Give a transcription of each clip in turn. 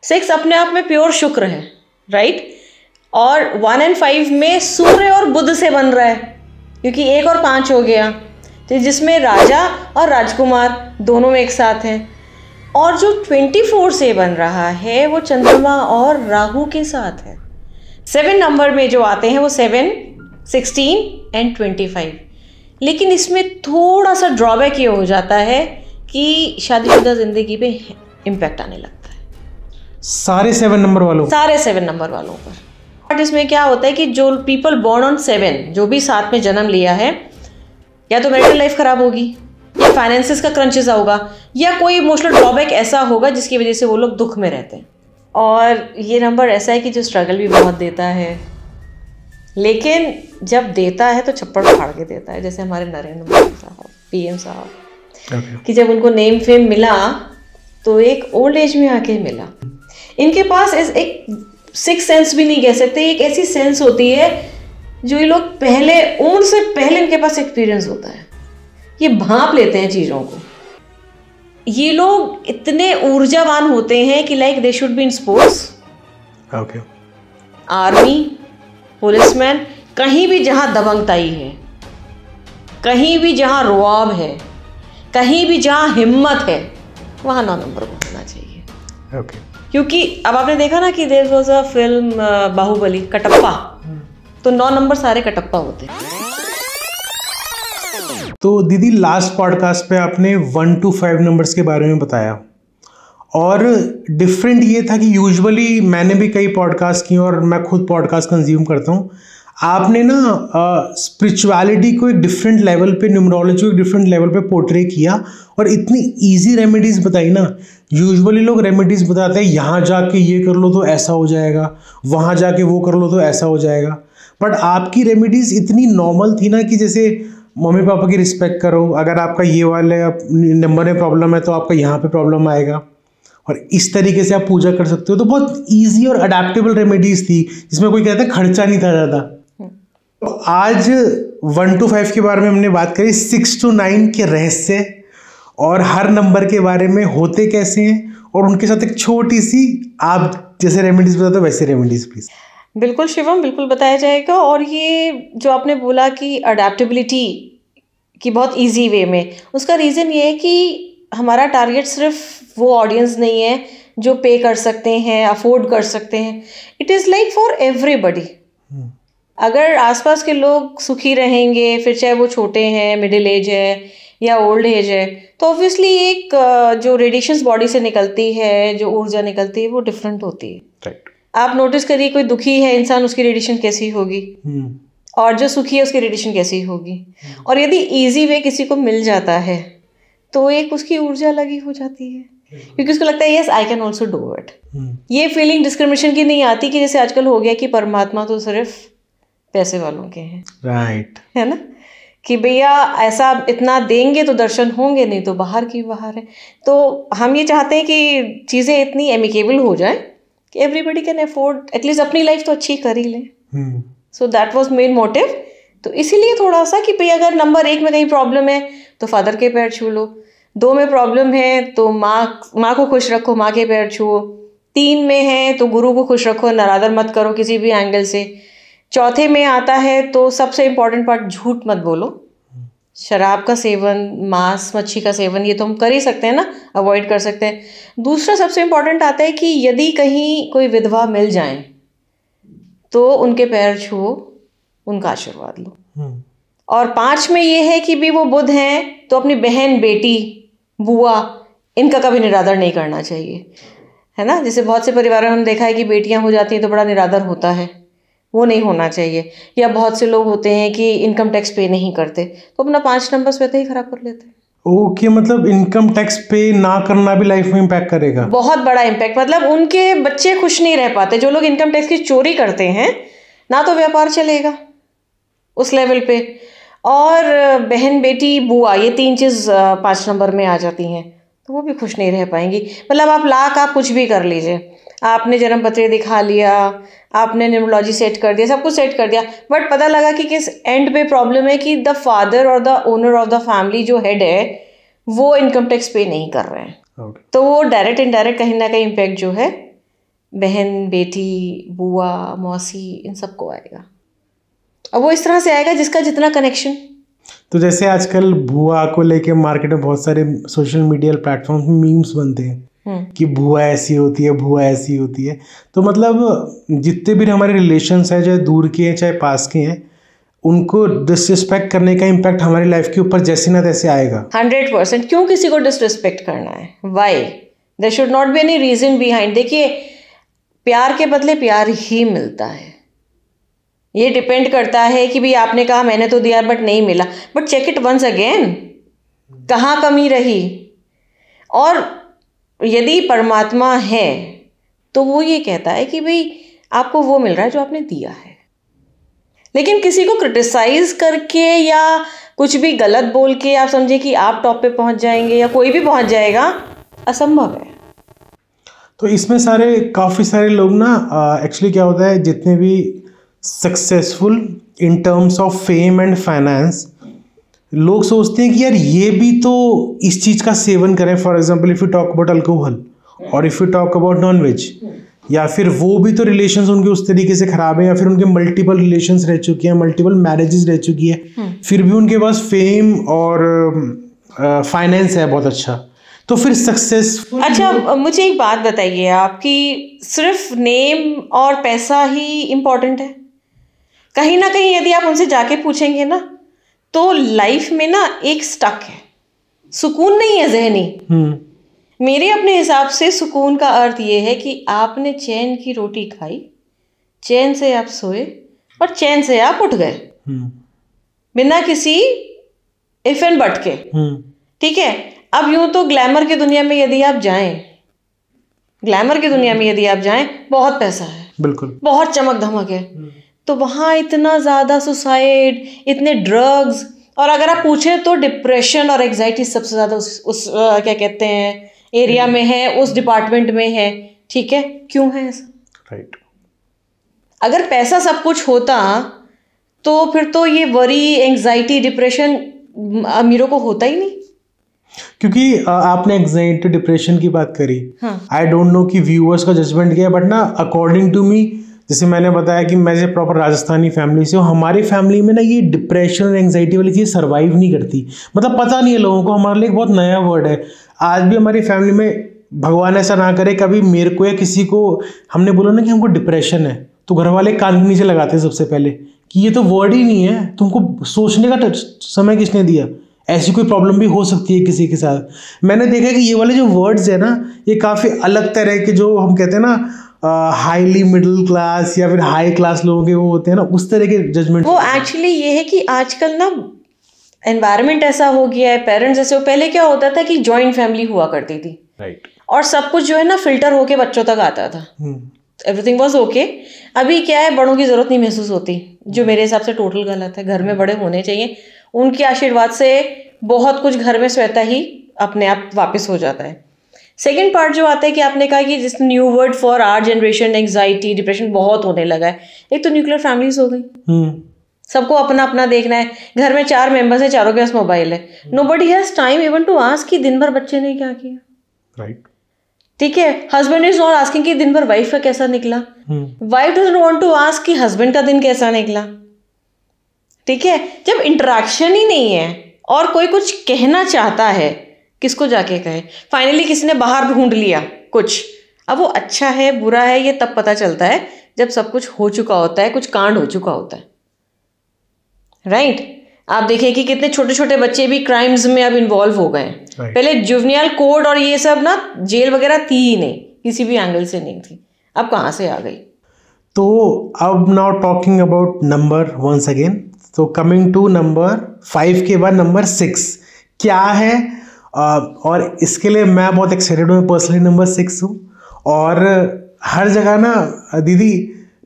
6 अपने आप में प्योर शुक्र है, राइट। और 1 और 5 में सूर्य और बुध से बन रहा है, क्योंकि 1 और 5 हो गया, तो जिसमें राजा और राजकुमार दोनों में एक साथ हैं। और जो 24 से बन रहा है वो चंद्रमा और राहु के साथ है। 7 नंबर में जो आते हैं वो 7, 16 एंड 25। लेकिन इसमें थोड़ा सा ड्रॉबैक ये हो जाता है कि शादीशुदा जिंदगी पे इम्पैक्ट आने लगता है सारे 7 नंबर वालों पर। बट इसमें क्या होता है कि जो पीपल बोर्न ऑन 7, जो भी साथ में जन्म लिया है, या तो मैरिटल लाइफ खराब होगी, या फाइनेंसेस का क्रंचेस होगा, या कोई इमोशनल ड्रॉबैक ऐसा होगा जिसकी वजह से वो लोग दुख में रहते हैं। और ये नंबर ऐसा है कि जो स्ट्रगल भी बहुत देता है, लेकिन जब देता है तो छप्पड़ फाड़ के देता है। जैसे हमारे नरेंद्र मोदी साहब, PM साहब, कि जब उनको नेम फेम मिला तो एक ओल्ड एज में आके मिला। इनके पास एक 6 सेंस भी नहीं कह सकते, एक ऐसी सेंस होती है जो ये लोग पहले, उम्र से पहले इनके पास एक्सपीरियंस होता है, ये भांप लेते हैं चीज़ों को। ये लोग इतने ऊर्जावान होते हैं कि like they should be in sports, army, policeman, कहीं भी जहां दबंगताई है, कहीं भी जहां रुआब है, कहीं भी जहां हिम्मत है, वहां 9 नंबर को होना चाहिए। क्योंकि अब आपने देखा ना कि there was a film Baahubali, Kattappa, तो 9 नंबर सारे कटप्पा होते हैं। तो दीदी लास्ट पॉडकास्ट पे आपने 1 to 5 नंबर्स के बारे में बताया, और डिफरेंट ये था कि यूजुअली मैंने भी कई पॉडकास्ट किए और मैं खुद पॉडकास्ट कंज्यूम करता हूँ। आपने ना स्पिरिचुअलिटी को एक डिफरेंट लेवल पे, न्यूमरोलॉजी को एक डिफरेंट लेवल पे पोर्ट्रे किया, और इतनी इजी रेमेडीज़ बताई ना। यूजुअली लोग रेमेडीज़ बताते हैं, यहाँ जाके ये कर लो तो ऐसा हो जाएगा, वहाँ जाके वो कर लो तो ऐसा हो जाएगा। बट आपकी रेमेडीज़ इतनी नॉर्मल थी ना, कि जैसे मम्मी पापा की रिस्पेक्ट करो, अगर आपका ये वाले नंबर में प्रॉब्लम है तो आपका यहाँ पे प्रॉब्लम आएगा, और इस तरीके से आप पूजा कर सकते हो। तो बहुत इजी और अडेप्टेबल रेमेडीज़ थी, जिसमें कोई कहता है खर्चा नहीं था ज़्यादा। तो आज 1 to 5 के बारे में हमने बात करी, 6 to 9 के रहस्य और हर नंबर के बारे में होते कैसे हैं, और उनके साथ एक छोटी सी आप जैसे रेमेडीज़ बताते हो वैसे रेमेडीज़ प्लीज़। बिल्कुल शिवम, बिल्कुल बताया जाएगा। और ये जो आपने बोला कि अडेप्टेबिलिटी की बहुत इजी वे में, उसका रीज़न ये है कि हमारा टारगेट सिर्फ वो ऑडियंस नहीं है जो पे कर सकते हैं, अफोर्ड कर सकते हैं। It is like for everybody. अगर आसपास के लोग सुखी रहेंगे, फिर चाहे वो छोटे हैं, मिडिल एज है या ओल्ड एज है, तो ऑब्वियसली एक जो रेडिएशंस बॉडी से निकलती है, जो ऊर्जा निकलती है, वो डिफरेंट होती है। राइट। आप नोटिस करिए, कोई दुखी है इंसान, उसकी रेडिएशन कैसी होगी, और जो सुखी है उसकी रेडिएशन कैसी होगी। और यदि इजी वे किसी को मिल जाता है तो एक उसकी ऊर्जा लगी हो जाती है, क्योंकि उसको लगता है yes I can also do it. ये फीलिंग डिस्क्रिमिनेशन की नहीं आती कि जैसे आजकल हो गया कि परमात्मा तो सिर्फ पैसे वालों के हैं, राइट, है ना, कि भैया ऐसा इतना देंगे तो दर्शन होंगे, नहीं तो बाहर की बाहर है। तो हम ये चाहते हैं कि चीज़ें इतनी एमिकेबल हो जाए कि एवरीबडी कैन अफोर्ड, एटलीस्ट अपनी लाइफ तो अच्छी कर ही लें। So that was main motive. तो इसीलिए थोड़ा सा कि भाई अगर नंबर 1 में कहीं प्रॉब्लम है तो फादर के पैर छू लो, 2 में प्रॉब्लम है तो माँ को खुश रखो, माँ के पैर छुओ, 3 में है तो गुरु को खुश रखो, नारादर मत करो किसी भी एंगल से। चौथे में आता है तो सबसे इम्पॉर्टेंट पार्ट, झूठ मत बोलो। शराब का सेवन, मांस मच्छी का सेवन, ये तो हम कर ही सकते हैं ना, अवॉइड कर सकते हैं। दूसरा सबसे इम्पॉर्टेंट आता है कि यदि कहीं कोई विधवा मिल जाए तो उनके पैर छुओ, उनका आशीर्वाद लो। और 5 में ये है कि भी वो बुध हैं तो अपनी बहन, बेटी, बुआ, इनका कभी निरादर नहीं करना चाहिए, है ना। जैसे बहुत से परिवारों में हम देखा है कि बेटियां हो जाती हैं तो बड़ा निरादर होता है, वो नहीं होना चाहिए। या बहुत से लोग होते हैं कि इनकम टैक्स पे नहीं करते, तो अपना 5 नंबर स्वतः ही खराब कर लेते हैं। ओके, मतलब इनकम टैक्स पे ना करना भी लाइफ में इम्पैक्ट करेगा, बहुत बड़ा इम्पैक्ट। मतलब उनके बच्चे खुश नहीं रह पाते। जो लोग इनकम टैक्स की चोरी करते हैं, ना तो व्यापार चलेगा उस लेवल पे, और बहन, बेटी, बुआ, ये 3 चीज़ 5 नंबर में आ जाती हैं, तो वो भी खुश नहीं रह पाएंगी। मतलब आप कुछ भी कर लीजिए, आपने जन्म पत्र दिखा लिया, आपने न्यूमरोलॉजी सेट कर दिया, सब कुछ सेट कर दिया, बट पता लगा कि किस एंड पे प्रॉब्लम है कि द फादर और the owner of the family, जो हेड है, वो इनकम टैक्स पे नहीं कर रहे हैं। तो वो डायरेक्ट इनडायरेक्ट कहीं ना कहीं इम्पैक्ट जो है बहन, बेटी, बुआ, मौसी, इन सबको आएगा। अब वो इस तरह से आएगा जिसका जितना कनेक्शन। तो जैसे आजकल बुआ को लेके मार्केट में बहुत सारे सोशल मीडिया प्लेटफॉर्म में मीम्स बनते हैं कि बुआ ऐसी होती है, बुआ ऐसी होती है। तो मतलब जितने भी हमारे रिलेशंस हैं, चाहे दूर के हैं चाहे पास के हैं, उनको डिसरिस्पेक्ट करने का इम्पैक्ट हमारी लाइफ के ऊपर जैसे ना तैसे आएगा। 100%। क्यों किसी को डिसरिस्पेक्ट करना है? Why? There should not be any reason behind. देखिए, प्यार के बदले प्यार ही मिलता है। ये डिपेंड करता है कि भाई आपने कहा मैंने तो दिया बट नहीं मिला, but check it once again, कहाँ कमी रही। और यदि परमात्मा है तो वो ये कहता है कि भाई आपको वो मिल रहा है जो आपने दिया है। लेकिन किसी को क्रिटिसाइज करके या कुछ भी गलत बोल के आप समझे कि आप टॉप पे पहुंच जाएंगे या कोई भी पहुंच जाएगा, असंभव है। तो इसमें काफ़ी सारे लोग ना, एक्चुअली क्या होता है, जितने भी successful in terms of fame and finance, लोग सोचते हैं कि यार ये भी तो इस चीज़ का सेवन करें। For example, if you talk about alcohol और if you talk about non veg, या फिर वो भी तो रिलेशंस उनके उस तरीके से ख़राब हैं, या फिर उनके मल्टीपल रिलेशंस रह चुके हैं, मल्टीपल मैरिजेस रह चुकी है, फिर भी उनके पास फेम और फाइनेंस है बहुत अच्छा। तो फिर सक्सेसफुल। अच्छा, मुझे एक बात बताइए, आपकी सिर्फ नेम और पैसा ही इम्पोर्टेंट है? कहीं ना कहीं यदि आप उनसे जाके पूछेंगे ना, तो लाइफ में ना एक स्टक है, सुकून नहीं है ज़हनी। मेरे अपने हिसाब से सुकून का अर्थ ये है कि आपने चैन की रोटी खाई, चैन से आप सोए और चैन से आप उठ गए, बिना किसी इफ एंड बट के। ठीक है? अब यूं तो ग्लैमर की दुनिया में यदि आप जाएं, बहुत पैसा है, बिल्कुल, बहुत चमक धमक है, तो वहाँ इतना ज़्यादा सुसाइड, इतने ड्रग्स, और अगर आप पूछें तो डिप्रेशन और एग्जाइटी सबसे ज़्यादा उस क्या कहते हैं एरिया में है, उस डिपार्टमेंट में है। ठीक है? क्यों है ऐसा? राइट। अगर पैसा सब कुछ होता तो फिर तो ये वरी, एंग्जाइटी, डिप्रेशन अमीरों को होता ही नहीं। क्योंकि आपने एंग्जाइटी डिप्रेशन की बात करी, आई डोंट नो कि व्यूअर्स का जजमेंट क्या है, बट ना अकॉर्डिंग टू मी, जैसे मैंने बताया कि मैं जैसे प्रॉपर राजस्थानी फैमिली से हूँ, हमारी फैमिली में ना ये डिप्रेशन और एंग्जाइटी वाली चीज़ सर्वाइव नहीं करती। मतलब पता नहीं है लोगों को, हमारे लिए बहुत नया वर्ड है। आज भी हमारी फैमिली में, भगवान ऐसा ना करे, कभी मेरे को या किसी को हमने बोला ना कि हमको डिप्रेशन है, तो घर वाले कान के नीचे लगाते हैं सबसे पहले कि ये तो वर्ड ही नहीं है, तुमको सोचने का समय किसने दिया, ऐसी कोई प्रॉब्लम भी हो सकती है किसी के साथ। मैंने देखा कि ये वाले जो वर्ड्स है ना, ये काफ़ी अलग तरह के, जो हम कहते हैं ना हाईली मिडिल क्लास या फिर हाई क्लास लोगों के वो होते हैं ना, उस तरह के जजमेंट। वो एक्चुअली ये है कि आजकल ना एनवायरनमेंट ऐसा हो गया है, पेरेंट्स ऐसे। पहले क्या होता था कि जॉइंट फैमिली हुआ करती थी, राइट, और सब कुछ जो है ना फिल्टर होके बच्चों तक आता था, एवरीथिंग वाज ओके। अभी क्या है, बड़ों की जरूरत नहीं महसूस होती, जो मेरे हिसाब से टोटल गलत है। घर में बड़े होने चाहिए, उनके आशीर्वाद से बहुत कुछ घर में स्वतः ही अपने आप वापस हो जाता है। सेकेंड पार्ट जो आता है कि आपने कहा कि जिस new word for our generation, anxiety, depression बहुत होने लगा है। एक तो न्यूक्लियर फैमिलीज हो गई, सबको अपना अपना देखना है। घर में 4 मेंबर्स है, चारों के पास मोबाइल है। Nobody has time even to ask कि दिन भर बच्चे ने क्या किया, राइट। ठीक है? हस्बैंड इज नॉट आस्किंग कि दिन भर वाइफ का कैसा निकला, wife doesn't want to ask कि हस्बैंड का दिन कैसा निकला। ठीक है? जब इंटरेक्शन ही नहीं है और कोई कुछ कहना चाहता है, किसको जाके कहे? फाइनली किसी ने बाहर ढूंढ लिया कुछ, अब वो अच्छा है बुरा है ये तब पता चलता है जब सब कुछ हो चुका होता है, कुछ कांड हो चुका होता है, राइट। आप देखिए कि कितने छोटे छोटे बच्चे भी क्राइम्स में अब इन्वॉल्व हो गए हैं। पहले जुवेनियल कोड और ये सब ना, जेल वगैरह थी ही नहीं, किसी भी एंगल से नहीं थी, अब कहाँ से आ गई। तो अब now talking about number once again, तो कमिंग टू नंबर 5 के बाद नंबर 6 क्या है, और इसके लिए मैं बहुत एक्साइटेड हूँ। पर्सनली नंबर 6 हूँ, और हर जगह ना दीदी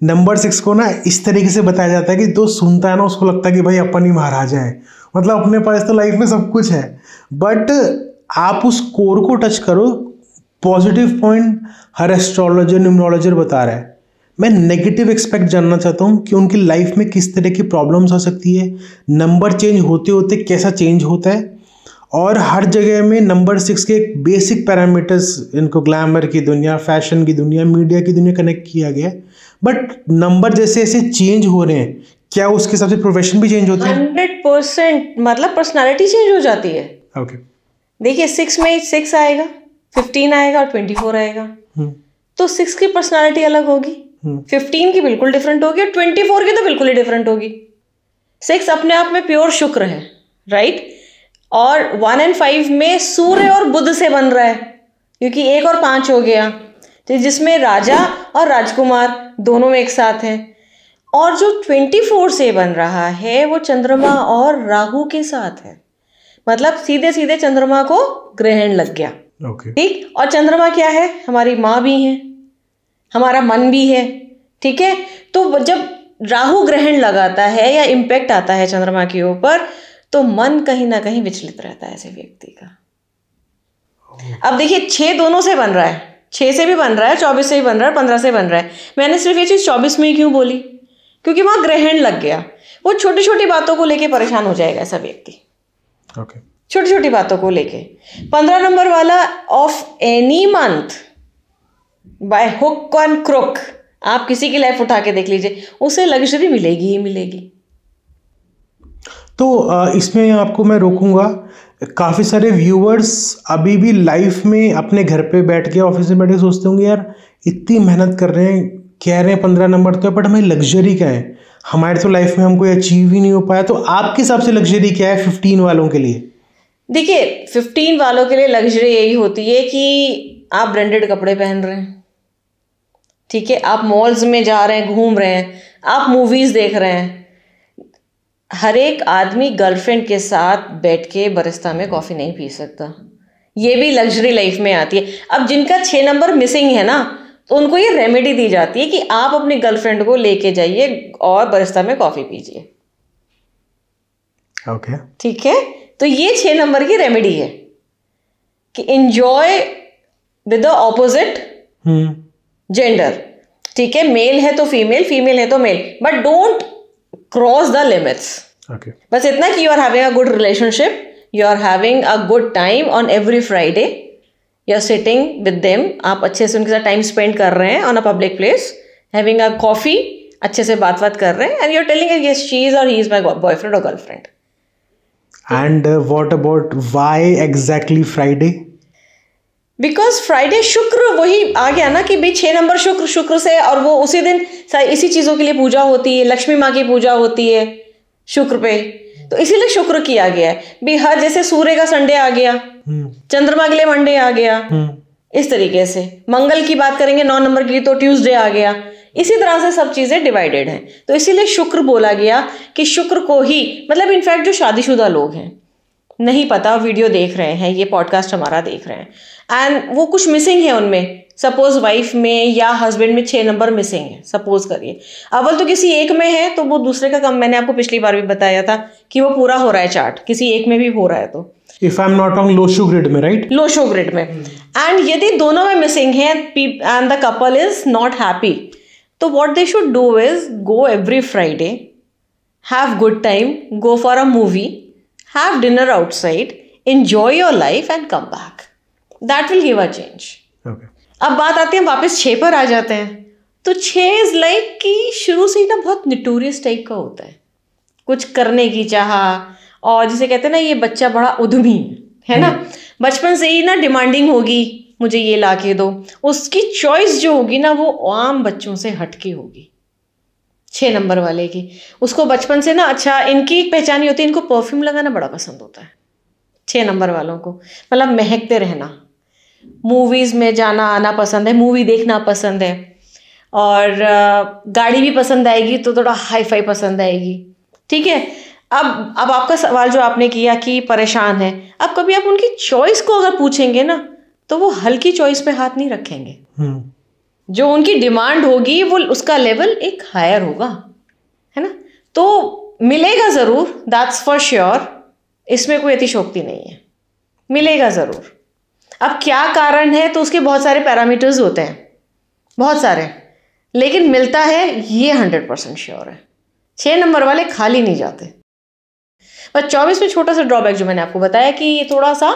नंबर 6 को ना इस तरीके से बताया जाता है कि जो सुनता है ना उसको लगता है कि भाई अपन ही महाराजा है, मतलब अपने पास तो लाइफ में सब कुछ है। बट आप उस कोर को टच करो, पॉजिटिव पॉइंट हर एस्ट्रोलॉजर न्यूमरोलॉजर बता रहा है। मैं नेगेटिव एक्सपेक्ट जानना चाहता हूँ कि उनकी लाइफ में किस तरह की प्रॉब्लम्स आ सकती है, नंबर चेंज होते होते कैसा चेंज होता है, और हर जगह में नंबर 6 के बेसिक पैरामीटर्स, इनको ग्लैमर की दुनिया, फैशन की दुनिया, मीडिया की दुनिया कनेक्ट किया गया है। बट नंबर जैसे जैसे चेंज हो रहे हैं, क्या उसके हिसाब से प्रोफेशन भी चेंज होते हैं? 100%, मतलब पर्सनालिटी चेंज हो जाती है। ओके। देखिए 6 में 6 आएगा, 15 आएगा और 24 आएगा, तो 6 की पर्सनालिटी अलग होगी, 15 की बिल्कुल डिफरेंट होगी और 24 की तो बिल्कुल ही डिफरेंट होगी। 6 अपने आप में प्योर शुक्र है, राइट, और 1 और 5 में सूर्य और बुध से बन रहा है, क्योंकि 1 और 5 हो गया, तो जिसमें राजा और राजकुमार दोनों एक साथ हैं। और जो 24 से बन रहा है वो चंद्रमा और राहु के साथ है, मतलब सीधे सीधे चंद्रमा को ग्रहण लग गया। ओके। ठीक, और चंद्रमा क्या है? हमारी माँ भी है, हमारा मन भी है, ठीक है। तो जब राहु ग्रहण लगाता है या इम्पैक्ट आता है चंद्रमा के ऊपर, तो मन कहीं ना कहीं विचलित रहता है ऐसे व्यक्ति का। अब देखिए 6 दोनों से बन रहा है, 6 से भी बन रहा है, 24 से भी बन रहा है, 15 से बन रहा है। मैंने सिर्फ ये चीज 24 में ही क्यों बोली? क्योंकि वहां ग्रहण लग गया। वो छोटी छोटी बातों को लेके परेशान हो जाएगा ऐसा व्यक्ति, ओके। छोटी छोटी बातों को लेके। 15 नंबर वाला of any month by hook and crook, आप किसी की लाइफ उठा के देख लीजिए, उसे लग्जरी मिलेगी ही मिलेगी। तो इसमें आपको मैं रोकूंगा। काफ़ी सारे व्यूअर्स अभी भी लाइफ में अपने घर पे बैठ के, ऑफिस में बैठ के सोचते होंगे, यार इतनी मेहनत कर रहे हैं, कह रहे हैं 15 नंबर तो है, बट हमें लग्जरी क्या है? हमारे तो लाइफ में हम कोई अचीव ही नहीं हो पाया। तो आपके हिसाब से लग्जरी क्या है 15 वालों के लिए? देखिए 15 वालों के लिए लग्जरी यही होती है कि आप ब्रांडेड कपड़े पहन रहे हैं, ठीक है, आप मॉल्स में जा रहे हैं, घूम रहे हैं, आप मूवीज देख रहे हैं। हर एक आदमी गर्लफ्रेंड के साथ बैठ के बरिस्ता में कॉफी नहीं पी सकता, ये भी लग्जरी लाइफ में आती है। अब जिनका 6 नंबर मिसिंग है ना, तो उनको ये रेमेडी दी जाती है कि आप अपनी गर्लफ्रेंड को लेके जाइए और बरिस्ता में कॉफी पीजिए। ओके, ठीक है, तो ये 6 नंबर की रेमेडी है कि enjoy with the opposite gender. ठीक है, मेल है तो फीमेल, फीमेल है तो male, but don't cross the limits. Okay, बस इतना कि you are having a good relationship, you are having a good time on every Friday, you are sitting with them, आप अच्छे से उनके साथ टाइम स्पेंड कर रहे हैं on a public place, having a coffee, अच्छे से बात कर रहे हैं, and you are telling yes she is और ही इज माई बॉयफ्रेंड और girlfriend. And what about why exactly Friday? Because Friday शुक्र वही आ गया ना कि भाई 6 नंबर शुक्र, शुक्र से, और वो उसी दिन इसी चीजों के लिए पूजा होती है, लक्ष्मी माँ की पूजा होती है शुक्र पे, तो इसीलिए शुक्र किया गया है। भी हर जैसे सूर्य का संडे आ गया, चंद्रमा के लिए मंडे आ गया, इस तरीके से मंगल की बात करेंगे 9 नंबर की तो ट्यूसडे आ गया, इसी तरह से सब चीजें डिवाइडेड हैं। तो इसीलिए शुक्र बोला गया कि शुक्र को ही, मतलब इनफैक्ट जो शादीशुदा लोग हैं, नहीं पता, वीडियो देख रहे हैं, ये पॉडकास्ट हमारा देख रहे हैं, एंड वो कुछ मिसिंग है उनमें, सपोज वाइफ में या हस्बैंड में 6 नंबर मिसिंग है, सपोज करिए, अव्वल तो किसी एक में है तो वो दूसरे का कम, मैंने आपको पिछली बार भी बताया था कि वो पूरा हो रहा है चार्ट, किसी एक में भी हो रहा है, तो if I am not wrong low show grid में, राइट? लो शो ग्रिड में। एंड यदि दोनों में मिसिंग है and the couple is not happy, तो what they should do is go every Friday, have good time, go for a movie, have dinner outside, enjoy your life and come back. That will give a change. Okay. अब बात आती है, वापस 6 पर आ जाते हैं। तो 6 इज लाइक कि शुरू से ही ना बहुत निटोरियस टाइप का होता है, कुछ करने की चाह, और जिसे कहते हैं ना ये बच्चा बड़ा उद्यमी है ना, बचपन से ही ना डिमांडिंग होगी, मुझे ये ला के दो, उसकी चॉइस जो होगी ना वो आम बच्चों से हटके होगी। 6 नंबर वाले की, उसको बचपन से ना, अच्छा इनकी एक पहचान होती है, इनको परफ्यूम लगाना बड़ा पसंद होता है 6 नंबर वालों को, मतलब महकते रहना, मूवीज में जाना आना पसंद है, मूवी देखना पसंद है, और गाड़ी भी पसंद आएगी तो थोड़ा हाई फाई पसंद आएगी। ठीक है, अब आपका सवाल जो आपने किया कि परेशान है, अब कभी आप उनकी चॉइस को अगर पूछेंगे ना तो वो हल्की चॉइस पे हाथ नहीं रखेंगे, जो उनकी डिमांड होगी वो उसका लेवल एक हायर होगा, है ना, तो मिलेगा जरूर, दैट्स फॉर श्योर, इसमें कोई अतिशोक्ति नहीं है, मिलेगा जरूर। अब क्या कारण है, तो उसके बहुत सारे पैरामीटर्स होते हैं, बहुत सारे, लेकिन मिलता है ये 100% श्योर है। 6 नंबर वाले खाली नहीं जाते। पर 24 में छोटा सा ड्रॉबैक जो मैंने आपको बताया कि ये थोड़ा सा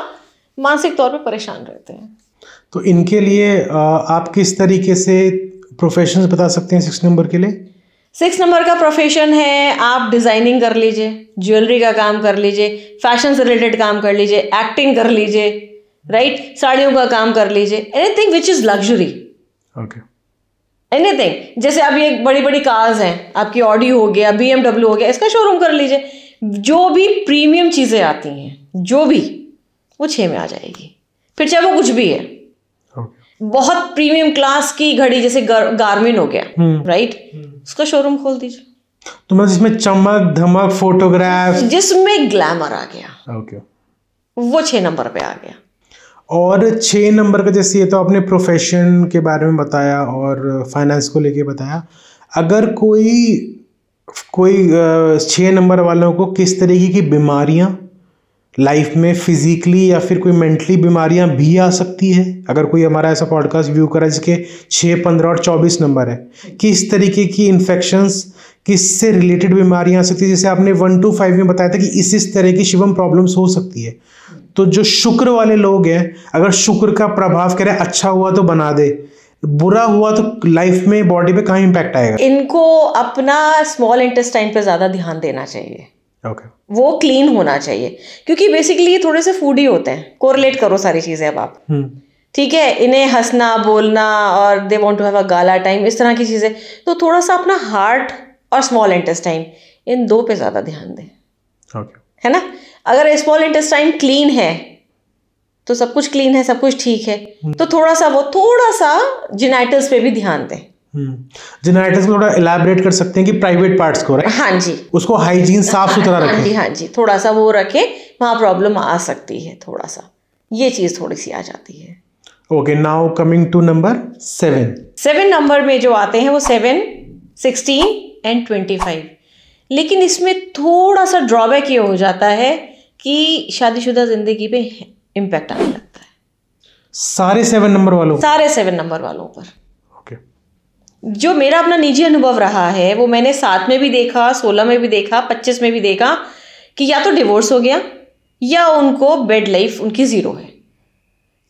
मानसिक तौर पे परेशान रहते हैं। तो इनके लिए आप किस तरीके से प्रोफेशंस बता सकते हैं 6 नंबर के लिए? 6 नंबर का प्रोफेशन है, आप डिजाइनिंग कर लीजिए, ज्वेलरी का काम कर लीजिए, फैशन से रिलेटेड काम कर लीजिए, एक्टिंग कर लीजिए, राइट, साड़ियों का काम कर लीजिए, anything which is luxury. Okay, anything, जैसे अभी एक बड़ी बड़ी कार्स हैं, आपकी ऑडी हो गया, BMW हो गया, इसका शोरूम कर लीजिए। जो भी प्रीमियम चीजें आती हैं, जो भी, वो 6 में आ जाएगी, फिर चाहे वो कुछ भी है। बहुत प्रीमियम क्लास की घड़ी जैसे गार्मिन हो गया, राइट, उसका शोरूम खोल दीजिए। तो मतलब जिसमें चमक धमक, फोटोग्राफ, जिसमें ग्लैमर आ गया, ओके, वो 6 नंबर पे आ गया। और 6 नंबर का जैसे ये तो आपने प्रोफेशन के बारे में बताया और फाइनेंस को लेके बताया। अगर कोई 6 नंबर वालों को किस तरीके की बीमारियां लाइफ में फिजिकली या फिर कोई मेंटली बीमारियां भी आ सकती है, अगर कोई हमारा ऐसा पॉडकास्ट व्यू करा जिसके 6, 15 और 24 नंबर है, किस तरीके की इन्फेक्शंस, किससे रिलेटेड बीमारियां आ सकती है? जैसे आपने 1 to 5 में बताया था कि इस तरह की शिवम प्रॉब्लम्स हो सकती है। तो जो शुक्र वाले लोग हैं, अगर शुक्र का प्रभाव कह रहे अच्छा हुआ तो बना दे, बुरा हुआ तो लाइफ में बॉडी पे कहाँ इम्पैक्ट आएगा? इनको अपना स्मॉल इंटेस्टाइन पे ज्यादा ध्यान देना चाहिए। ओके, वो क्लीन होना चाहिए, क्योंकि बेसिकली ये थोड़े से फूडी होते हैं। कोरिलेट करो सारी चीजें अब आप, ठीक है, इन्हें हंसना बोलना और they want to have a gala time, इस तरह की चीजें। तो थोड़ा सा अपना हार्ट और स्मॉल इंटेस्टाइन, इन 2 पे ज्यादा ध्यान दें, है ना। अगर स्मॉल इंटेस्टाइन क्लीन है तो सब कुछ क्लीन है, सब कुछ ठीक है। तो थोड़ा सा जिनाइटल्स पे भी ध्यान दें। जिनाइटिस को थोड़ा इलैबोरेट कर सकते हैं कि प्राइवेट पार्ट्स को, राइट? हाँ जी, उसको हाइजीन साफ सुथरा रखें। हाँ जी, थोड़ा सा वो रखे, वहाँ प्रॉब्लम आ सकती है, थोड़ा सा ये चीज़ थोड़ी सी आ जाती है। Okay, now coming to number 7। 7 number में जो आते हैं वो 7, 16 एंड 25। लेकिन इसमें थोड़ा सा ड्रॉबैक ये हो जाता है कि शादीशुदा जिंदगी पे इम्पैक्ट आने लगता है सारे 7 नंबर वालों पर। जो मेरा अपना निजी अनुभव रहा है, वो मैंने 7 में भी देखा, 16 में भी देखा, 25 में भी देखा कि या तो डिवोर्स हो गया या उनको बेड लाइफ उनकी 0 है।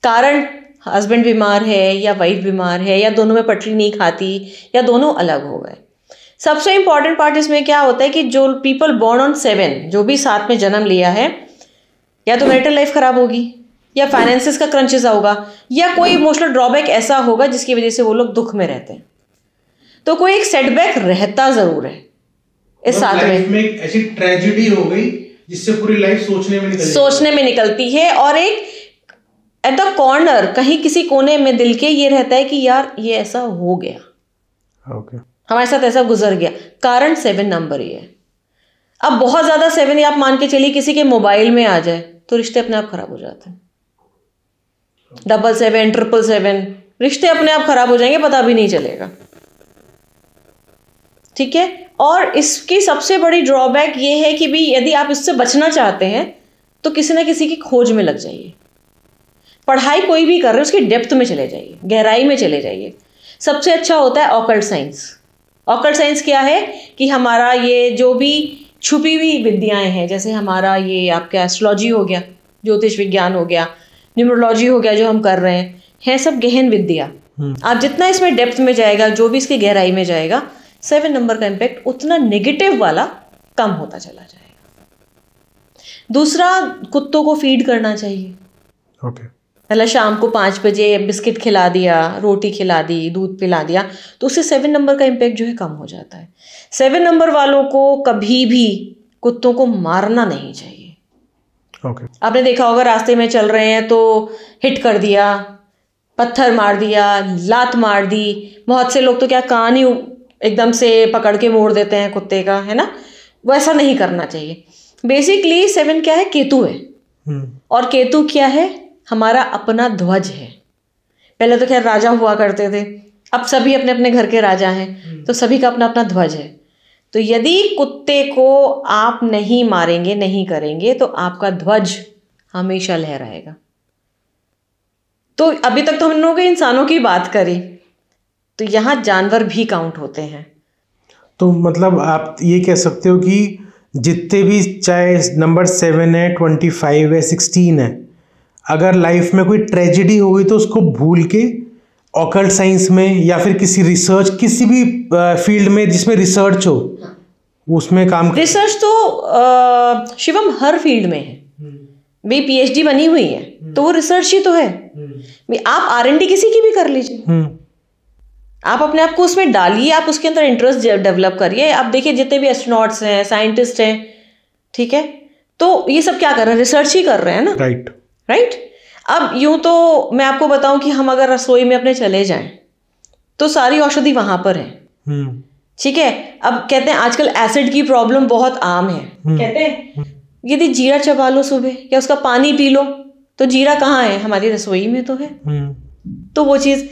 कारण हस्बैंड बीमार है या वाइफ बीमार है या दोनों में पटरी नहीं खाती या दोनों अलग हो गए। सबसे इंपॉर्टेंट पार्ट इसमें क्या होता है कि जो पीपल बोर्न ऑन 7, जो भी 7 में जन्म लिया है, या तो मैरिटल लाइफ खराब होगी या फाइनेंसिस का क्रंचेस होगा या कोई इमोशनल ड्रॉबैक ऐसा होगा जिसकी वजह से वो लोग दुख में रहते हैं। तो कोई एक सेटबैक रहता जरूर है इस साथ में एक ऐसी ट्रेजेडी हो गई जिससे पूरी लाइफ सोचने में निकलती है, और एक एट द कॉर्नर कहीं किसी कोने में दिल के ये रहता है कि यार ये ऐसा हो गया, हमारे साथ ऐसा गुजर गया। कारण 7 नंबर ही है। अब बहुत ज्यादा 7 आप मान के चलिए किसी के मोबाइल में आ जाए तो रिश्ते अपने आप खराब हो जाते हैं। 777, 777 रिश्ते अपने आप खराब हो जाएंगे, पता भी नहीं चलेगा, ठीक है। और इसकी सबसे बड़ी ड्रॉबैक ये है कि भी यदि आप इससे बचना चाहते हैं तो किसी ना किसी की खोज में लग जाइए। पढ़ाई कोई भी कर रहे हैं उसकी डेप्थ में चले जाइए, गहराई में चले जाइए। सबसे अच्छा होता है ऑकल्ट साइंस। ऑकल्ट साइंस क्या है कि हमारा ये जो भी छुपी हुई विद्याएं हैं, जैसे हमारा ये आपका एस्ट्रोलॉजी हो गया, ज्योतिष विज्ञान हो गया, न्यूमरोलॉजी हो गया, जो हम कर रहे हैं सब गहन विद्या। आप जितना इसमें डेप्थ में जाएगा, जो भी इसकी गहराई में जाएगा, 7 नंबर का इम्पैक्ट उतना नेगेटिव वाला कम होता चला जाएगा। दूसरा, कुत्तों को फीड करना चाहिए। पहले शाम को 5 बजे बिस्किट खिला दिया, रोटी खिला दी, दूध पिला दिया, तो उससे 7 नंबर का इम्पैक्ट जो है कम हो जाता है। 7 नंबर वालों को कभी भी कुत्तों को मारना नहीं चाहिए। आपने देखा होगा रास्ते में चल रहे हैं तो हिट कर दिया, पत्थर मार दिया, लात मार दी। बहुत से लोग तो क्या कान ही एकदम से पकड़ के मोड़ देते हैं कुत्ते का, है ना। वैसा नहीं करना चाहिए। बेसिकली 7 क्या है, केतु है। और केतु क्या है, हमारा अपना ध्वज है। पहले तो खैर राजा हुआ करते थे, अब सभी अपने अपने घर के राजा हैं, तो सभी का अपना अपना ध्वज है। तो यदि कुत्ते को आप नहीं मारेंगे, नहीं करेंगे, तो आपका ध्वज हमेशा लहराएगा। तो अभी तक तो हम लोगों के इंसानों की बात करी, तो यहाँ जानवर भी काउंट होते हैं। तो मतलब आप ये कह सकते हो कि जितने भी, चाहे नंबर 7 है, 25 है, 16 है, अगर लाइफ में कोई ट्रेजेडी होगी तो उसको भूल के ऑकल्ट साइंस में या फिर किसी रिसर्च, किसी भी फील्ड में जिसमें रिसर्च हो, उसमें काम रिसर्च तो शिवम हर फील्ड में है। भाई पीएचडी बनी हुई है तो वो रिसर्च ही तो है। भाई आप R&D किसी की भी कर लीजिए, आप अपने आप को उसमें डालिए, आप उसके अंदर इंटरेस्ट डेवलप करिए। आप देखिए जितने भी एस्ट्रोनॉट्स हैं, साइंटिस्ट हैं, ठीक है, तो ये सब क्या कर रहे हैं? रिसर्च ही कर रहे हैं ना। राइट। अब यूं तो मैं आपको बताऊं कि हम अगर रसोई में अपने चले जाएं तो सारी औषधि वहां पर है, ठीक है। अब कहते हैं आजकल एसिड की प्रॉब्लम बहुत आम है, कहते हैं यदि जीरा चबा लो सुबह या उसका पानी पी लो, तो जीरा कहाँ है? हमारी रसोई में तो है। तो वो चीज,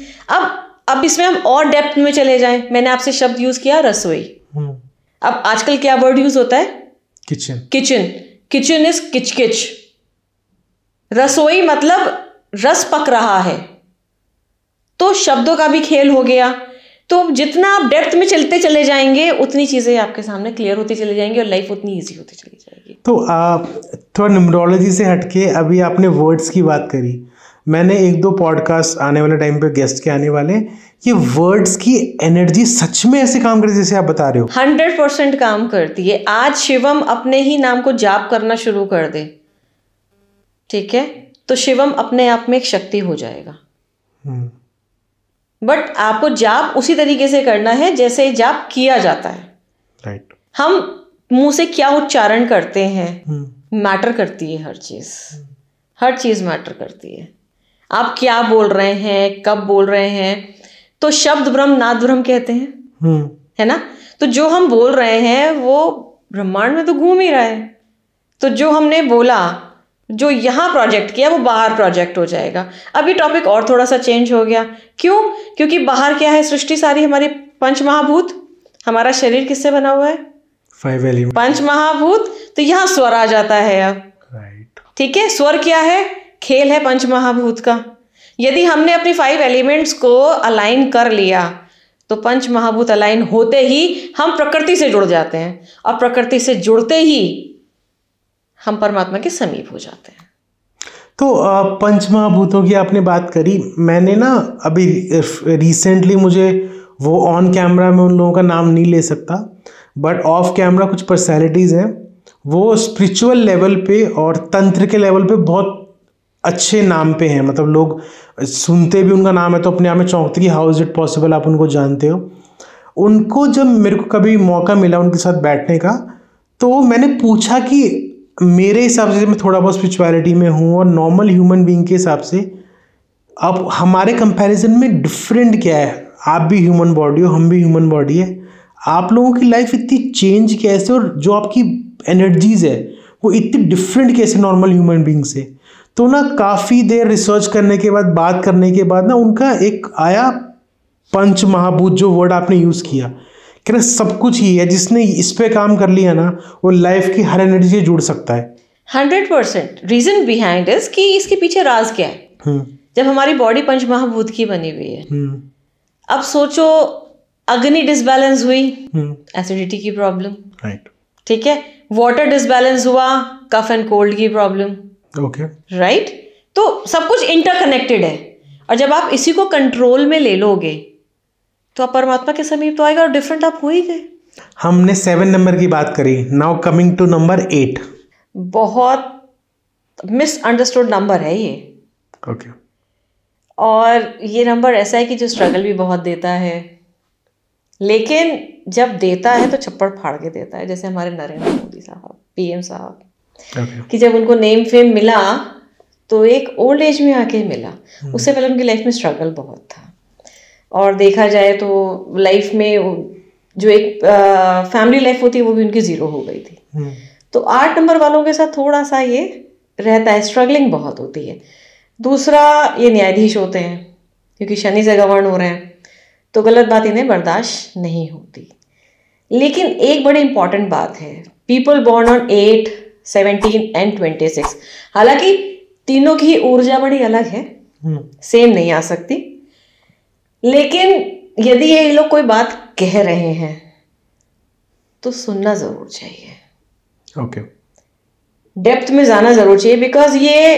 अब इसमें हम और डेप्थ में चले जाएं, मैंने आपसे शब्द यूज किया रसोई। अब आजकल क्या वर्ड यूज होता है? किचन इज किचकिच। रसोई मतलब रस पक रहा है, तो शब्दों का भी खेल हो गया। तो जितना आप डेप्थ में चलते चले जाएंगे उतनी चीजें आपके सामने क्लियर होती चली जाएंगी और लाइफ उतनी इजी होती चली जाएगी। तो आप थोड़ा न्यूमरोलॉजी से हटके, अभी आपने वर्ड्स की बात करी, मैंने 1-2 पॉडकास्ट आने वाले टाइम पे गेस्ट के आने वाले, ये वर्ड्स की एनर्जी सच में ऐसे काम करती है जैसे आप बता रहे हो? 100% काम करती है। आज शिवम अपने ही नाम को जाप करना शुरू कर दे, ठीक है, तो शिवम अपने आप में एक शक्ति हो जाएगा। बट आपको जाप उसी तरीके से करना है जैसे जाप किया जाता है। राइट। हम मुंह से क्या उच्चारण करते हैं मैटर करती है, हर चीज मैटर करती है। आप क्या बोल रहे हैं, कब बोल रहे हैं, तो शब्द ब्रह्म नाद ब्रह्म कहते हैं, है ना। तो जो हम बोल रहे हैं वो ब्रह्मांड में तो घूम ही रहा है। तो जो हमने बोला, जो यहाँ प्रोजेक्ट किया, वो बाहर प्रोजेक्ट हो जाएगा। अभी टॉपिक और थोड़ा सा चेंज हो गया, क्यों? क्योंकि बाहर क्या है? सृष्टि सारी हमारी पंच महाभूत। हमारा शरीर किससे बना हुआ है? 5 एलिमेंट, पंच महाभूत। तो यहाँ स्वर आ जाता है अब। राइट। ठीक है, स्वर क्या है? खेल है पंच महाभूत का। यदि हमने अपनी 5 एलिमेंट्स को अलाइन कर लिया तो पंच महाभूत अलाइन होते ही हम प्रकृति से जुड़ जाते हैं, और प्रकृति से जुड़ते ही हम परमात्मा के समीप हो जाते हैं। तो पंच महाभूतों की आपने बात करी, मैंने ना अभी रिसेंटली, मुझे वो ऑन कैमरा में उन लोगों का नाम नहीं ले सकता, बट ऑफ कैमरा कुछ पर्सनैलिटीज़ हैं, वो स्पिरिचुअल लेवल पे और तंत्र के लेवल पे बहुत अच्छे नाम पे हैं। मतलब लोग सुनते भी उनका नाम है तो अपने आप में चौंकते कि हाउ इज़ इट पॉसिबल, आप उनको जानते हो। उनको जब मेरे को कभी मौका मिला उनके साथ बैठने का, तो मैंने पूछा कि मेरे हिसाब से मैं थोड़ा बहुत स्पिरिचुअलिटी में हूँ और नॉर्मल ह्यूमन बीइंग के हिसाब से अब हमारे कंपैरिजन में डिफरेंट क्या है? आप भी ह्यूमन बॉडी हो, हम भी ह्यूमन बॉडी है, आप लोगों की लाइफ इतनी चेंज कैसे, और जो आपकी एनर्जीज है वो इतनी डिफरेंट कैसे नॉर्मल ह्यूमन बीइंग से? तो ना काफ़ी देर रिसर्च करने के बाद, बात करने के बाद ना, उनका एक आया पंच महाभूत, जो वर्ड आपने यूज़ किया, कि ना सब कुछ ही है, जिसने इस पे काम कर लिया ना वो लाइफ की हर एनर्जी से जुड़ सकता है। 100%। रीजन बिहाइंड इज कि इसके पीछे राज क्या है। जब हमारी बॉडी पंच महाभूत की बनी हुई है, अब सोचो अग्नि डिसबैलेंस हुई, एसिडिटी की प्रॉब्लम, राइट, ठीक है, वाटर डिसबैलेंस हुआ, कफ एंड कोल्ड की प्रॉब्लम, ओके, राइट। तो सब कुछ इंटरकनेक्टेड है, और जब आप इसी को कंट्रोल में ले लोगे तो आप परमात्मा के समीप तो आएगा, और डिफरेंट आप हो ही गए। हमने 7 नंबर की बात करी, नाउ कमिंग टू नंबर 8। बहुत मिसअंडरस्टूड नंबर है ये, ओके। और ये नंबर ऐसा है कि जो स्ट्रगल भी बहुत देता है, लेकिन जब देता है तो छप्पड़ फाड़ के देता है। जैसे हमारे नरेंद्र मोदी साहब, पीएम साहब, कि जब उनको नेम फेम मिला तो एक ओल्ड एज में आके मिला। उससे पहले उनकी लाइफ में स्ट्रगल बहुत था, और देखा जाए तो लाइफ में जो एक फैमिली लाइफ होती है वो भी उनकी 0 हो गई थी। तो 8 नंबर वालों के साथ थोड़ा सा ये रहता है, स्ट्रगलिंग बहुत होती है। दूसरा, ये न्यायाधीश होते हैं, क्योंकि शनि से गवर्न हो रहे हैं, तो गलत बात इन्हें बर्दाश्त नहीं होती। लेकिन एक बड़ी इंपॉर्टेंट बात है, पीपल बॉर्न ऑन 8, 17 एंड 26, हालांकि तीनों की ऊर्जा बड़ी अलग है, सेम नहीं आ सकती, लेकिन यदि ये लोग कोई बात कह रहे हैं तो सुनना जरूर चाहिए। ओके। डेप्थ में जाना जरूर चाहिए, बिकॉज ये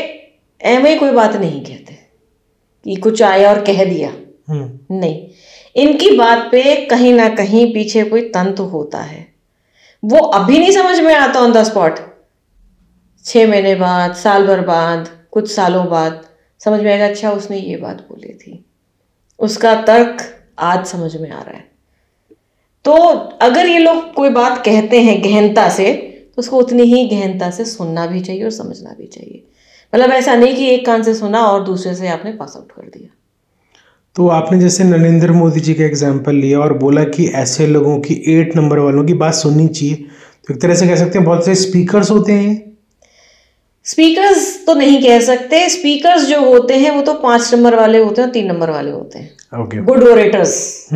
एवं कोई बात नहीं कहते कि कुछ आया और कह दिया, नहीं, इनकी बात पे कहीं ना कहीं पीछे कोई तंत्र होता है। वो अभी नहीं समझ में आता ऑन द स्पॉट, 6 महीने बाद, साल भर बाद, कुछ सालों बाद समझ में आएगा, अच्छा उसने ये बात बोली थी, उसका तर्क आज समझ में आ रहा है। तो अगर ये लोग कोई बात कहते हैं गहनता से, तो उसको उतनी ही गहनता से सुनना भी चाहिए और समझना भी चाहिए। मतलब ऐसा नहीं कि एक कान से सुना और दूसरे से आपने पास आउट कर दिया। तो आपने जैसे नरेंद्र मोदी जी का एग्जाम्पल लिया और बोला कि ऐसे लोगों की 8 नंबर वालों की बात सुननी चाहिए, तो एक तरह से कह सकते हैं बहुत से स्पीकर्स होते हैं। स्पीकर्स तो नहीं कह सकते, स्पीकर्स जो होते हैं वो तो 5 नंबर वाले होते हैं, 3 नंबर वाले होते हैं। ओके। गुड ओरेटर्स,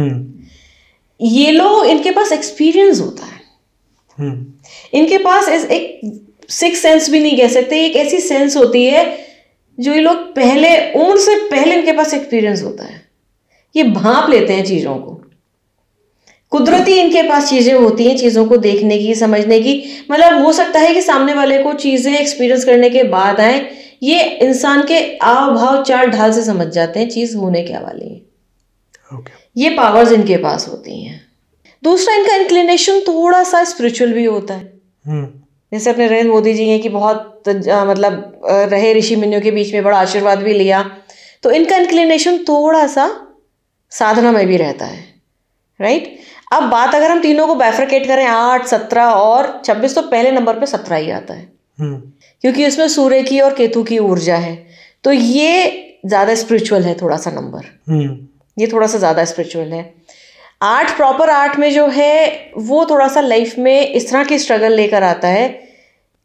ये लोग, इनके पास एक्सपीरियंस होता है, इनके पास एक सिक्स सेंस भी नहीं कह सकते, एक ऐसी सेंस होती है जो ये लोग पहले, उम्र से पहले इनके पास एक्सपीरियंस होता है, ये भांप लेते हैं चीजों को। कुदरती इनके पास चीजें होती हैं चीजों को देखने की, समझने की। मतलब हो सकता है कि सामने वाले को चीजें एक्सपीरियंस करने के बाद आए, ये इंसान के आव भाव चाल ढाल से समझ जाते हैं चीज होने क्या वाली है। ये पावर्स इनके पास होती हैं। दूसरा, इनका इंक्लिनेशन थोड़ा सा स्पिरिचुअल भी होता है। जैसे अपने नरेंद्र मोदी जी हैं कि बहुत मतलब रहे ऋषि मुनियों के बीच में, बड़ा आशीर्वाद भी लिया, तो इनका इंक्लिनेशन थोड़ा सा साधना में भी रहता है, राइट। अब बात अगर हम तीनों को बैफ्रिकेट करें, 8, 17 और 26, तो पहले नंबर पे 17 ही आता है, क्योंकि उसमें सूर्य की और केतु की ऊर्जा है। तो ये ज्यादा स्पिरिचुअल है थोड़ा सा नंबर, ये थोड़ा सा ज्यादा स्पिरिचुअल है। 8 प्रॉपर 8 में जो है वो थोड़ा सा लाइफ में इस तरह की स्ट्रगल लेकर आता है,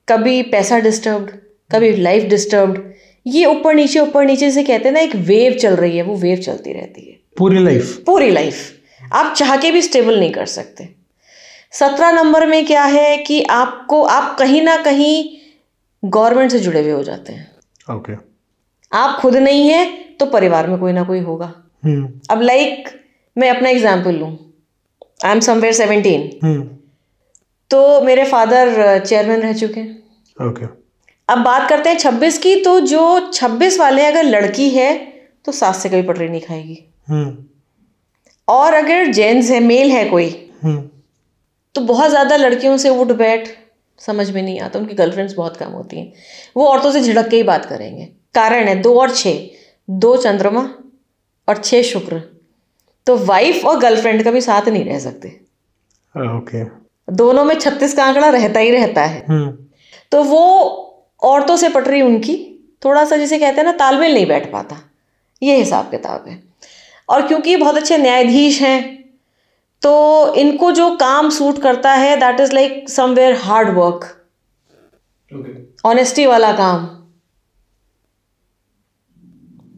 कभी पैसा डिस्टर्ब्ड, कभी लाइफ डिस्टर्ब्ड। ये ऊपर नीचे से कहते हैं ना, एक वेव चल रही है, वो वेव चलती रहती है पूरी लाइफ आप चाह के भी स्टेबल नहीं कर सकते। 17 नंबर में क्या है कि आप कहीं ना कहीं गवर्नमेंट से जुड़े हुए हो जाते हैं। ओके। आप खुद नहीं है तो परिवार में कोई ना कोई होगा। अब लाइक मैं अपना एग्जाम्पल लूं, आई एम समवेयर 17, तो मेरे फादर चेयरमैन रह चुके हैं। ओके। अब बात करते हैं 26 की, तो जो 26 वाले अगर लड़की है तो सास से कभी पटरी नहीं खाएगी, और अगर जेंट्स है, मेल है कोई, तो बहुत ज्यादा लड़कियों से उठ बैठ समझ में नहीं आता, उनकी गर्लफ्रेंड्स बहुत कम होती हैं, वो औरतों से झिड़क के ही बात करेंगे। कारण है 2 और 6, 2 चंद्रमा और 6 शुक्र, तो वाइफ और गर्लफ्रेंड कभी साथ नहीं रह सकते। ओके। दोनों में 36 का आंकड़ा रहता ही रहता है। तो वो औरतों से पटरी उनकी थोड़ा सा, जिसे कहते हैं ना, तालमेल नहीं बैठ पाता, ये हिसाब किताब है। और क्योंकि बहुत अच्छे न्यायाधीश हैं, तो इनको जो काम सूट करता है, that is like somewhere hard work, honesty वाला काम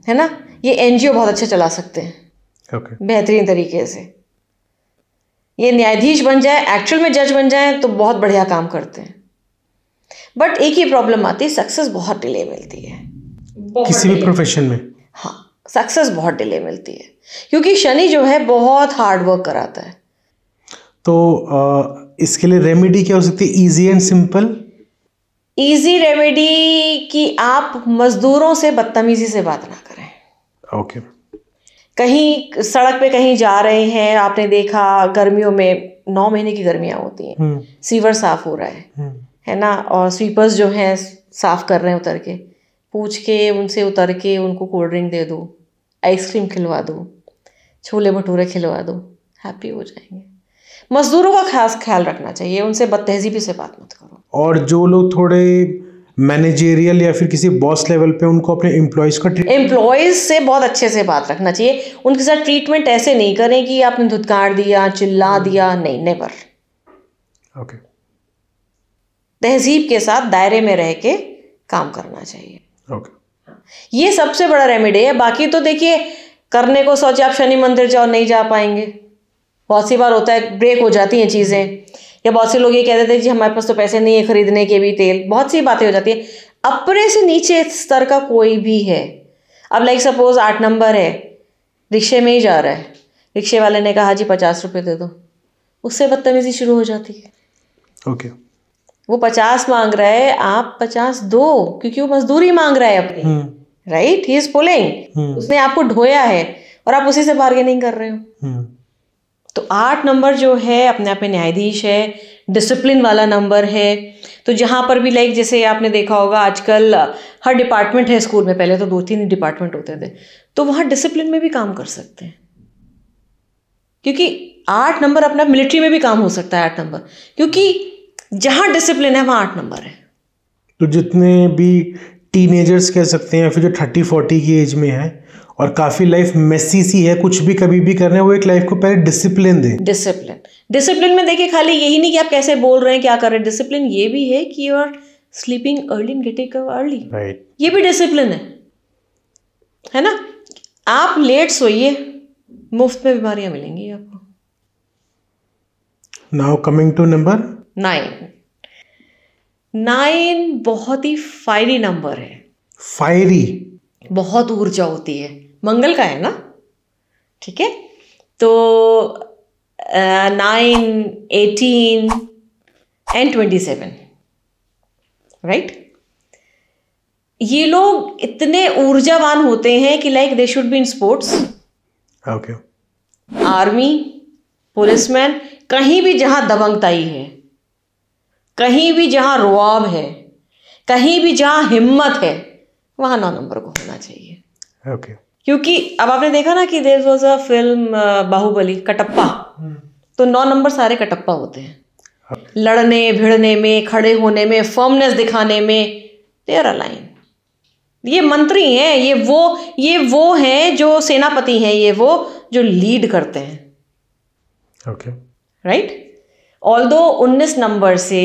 है ना। ये एनजीओ बहुत अच्छे चला सकते हैं, बेहतरीन तरीके से। ये न्यायाधीश बन जाए, एक्चुअल में जज बन जाए, तो बहुत बढ़िया काम करते हैं। बट एक ही प्रॉब्लम आती है, सक्सेस बहुत डिले मिलती है किसी भी प्रोफेशन में। हाँ, सक्सेस बहुत डिले मिलती है, क्योंकि शनि जो है बहुत हार्ड वर्क कराता है। तो इसके लिए रेमेडी क्या हो सकती है, easy and simple? Easy remedy कि आप मजदूरों से बदतमीजी से बात ना करें। ओके। कहीं सड़क पे कहीं जा रहे हैं, आपने देखा गर्मियों में 9 महीने की गर्मियां होती हैं, सीवर साफ हो रहा है ना, और स्वीपर्स जो हैं साफ कर रहे हैं, उतर के पूछ के उनसे उतर के उनको कोल्ड ड्रिंक दे दो, आइसक्रीम खिलवा दो, छोले भटूरे खिलवा दो, हैप्पी हो जाएंगे। मजदूरों का खास ख्याल रखना चाहिए, उनसे बदतहजीबी से बात मत करो। और जो लोग थोड़े मैनेजेरियल या फिर किसी बॉस लेवल पे, उनको अपने एम्प्लॉयज से बहुत अच्छे से बात रखना चाहिए। उनके साथ ट्रीटमेंट ऐसे नहीं करें कि आपने धुतकार दिया, चिल्ला दिया, नहीं, नेवर। ओके। तहजीब के साथ दायरे में रह के काम करना चाहिए। ओके। ये सबसे बड़ा रेमेडी है। बाकी तो देखिए, करने को सोचे आप शनि मंदिर जाओ, नहीं जा पाएंगे। बहुत सी बार होता है, ब्रेक हो जाती हैं चीज़ें, या बहुत से लोग ये कह देते हैं कि हमारे पास तो पैसे नहीं है खरीदने के भी तेल, बहुत सी बातें हो जाती है। अपने से नीचे स्तर का कोई भी है, अब लाइक सपोज 8 नंबर है, रिक्शे में ही जा रहा है, रिक्शे वाले ने कहा जी 50 रुपये दे दो, उससे बदतमीजी शुरू हो जाती है। ओके। वो 50 मांग रहा है, आप 50 दो, क्योंकि वो मजदूरी मांग रहा है अपनी, राइट, ही इज पुलिंग, उसने आपको ढोया है और आप उसी से बार्गेनिंग कर रहे हो। तो 8 नंबर जो है अपने आप में न्यायाधीश है, डिसिप्लिन वाला नंबर है। तो जहाँ पर भी लाइक जैसे आपने देखा होगा आजकल हर डिपार्टमेंट है स्कूल में, पहले तो 2-3 ही डिपार्टमेंट होते थे, तो वहाँ डिसिप्लिन में भी काम कर सकते हैं, क्योंकि 8 नंबर अपना मिलिट्री में भी काम हो सकता है 8 नंबर, क्योंकि जहाँ डिसिप्लिन है वहाँ 8 नंबर है। तो जितने भी टीनेजर्स कह सकते हैं, फिर जो 30-40 की एज में है और काफ़ी लाइफ मेसी सी है, कुछ भी कभी भी करना है, वो एक लाइफ को पहले डिसिप्लिन दे। डिसिप्लिन में देखिए खाली यही नहीं कि आप कैसे बोल रहे हैं, क्या कर रहे हैं, डिसिप्लिन ये भी है कि you are sleeping early and getting up early, right, ये भी डिसिप्लिन है ना। आप लेट सोइए, मुफ्त में बीमारियां मिलेंगी आपको। नाउ कमिंग टू नंबर 9 बहुत ही फायरी नंबर है। फायरी, बहुत ऊर्जा होती है, मंगल का है ना, ठीक है। तो 9, 18 एंड 27, राइट, ये लोग इतने ऊर्जावान होते हैं कि like they should be in sports, okay, army, policeman, कहीं भी जहां दबंगताई है, कहीं भी जहां रुआब है, कहीं भी जहां हिम्मत है, वहां 9 नंबर को होना चाहिए। ओके, क्योंकि अब आपने देखा ना कि there was a film Baahubali, Kattappa, तो 9 नंबर सारे कटप्पा होते हैं, लड़ने भिड़ने में, खड़े होने में, फर्मनेस दिखाने में, दे आर अलाइन। ये मंत्री हैं, ये वो हैं जो सेनापति हैं, ये वो जो लीड करते हैं, ओके, राइट। ऑल्दो 19 नंबर से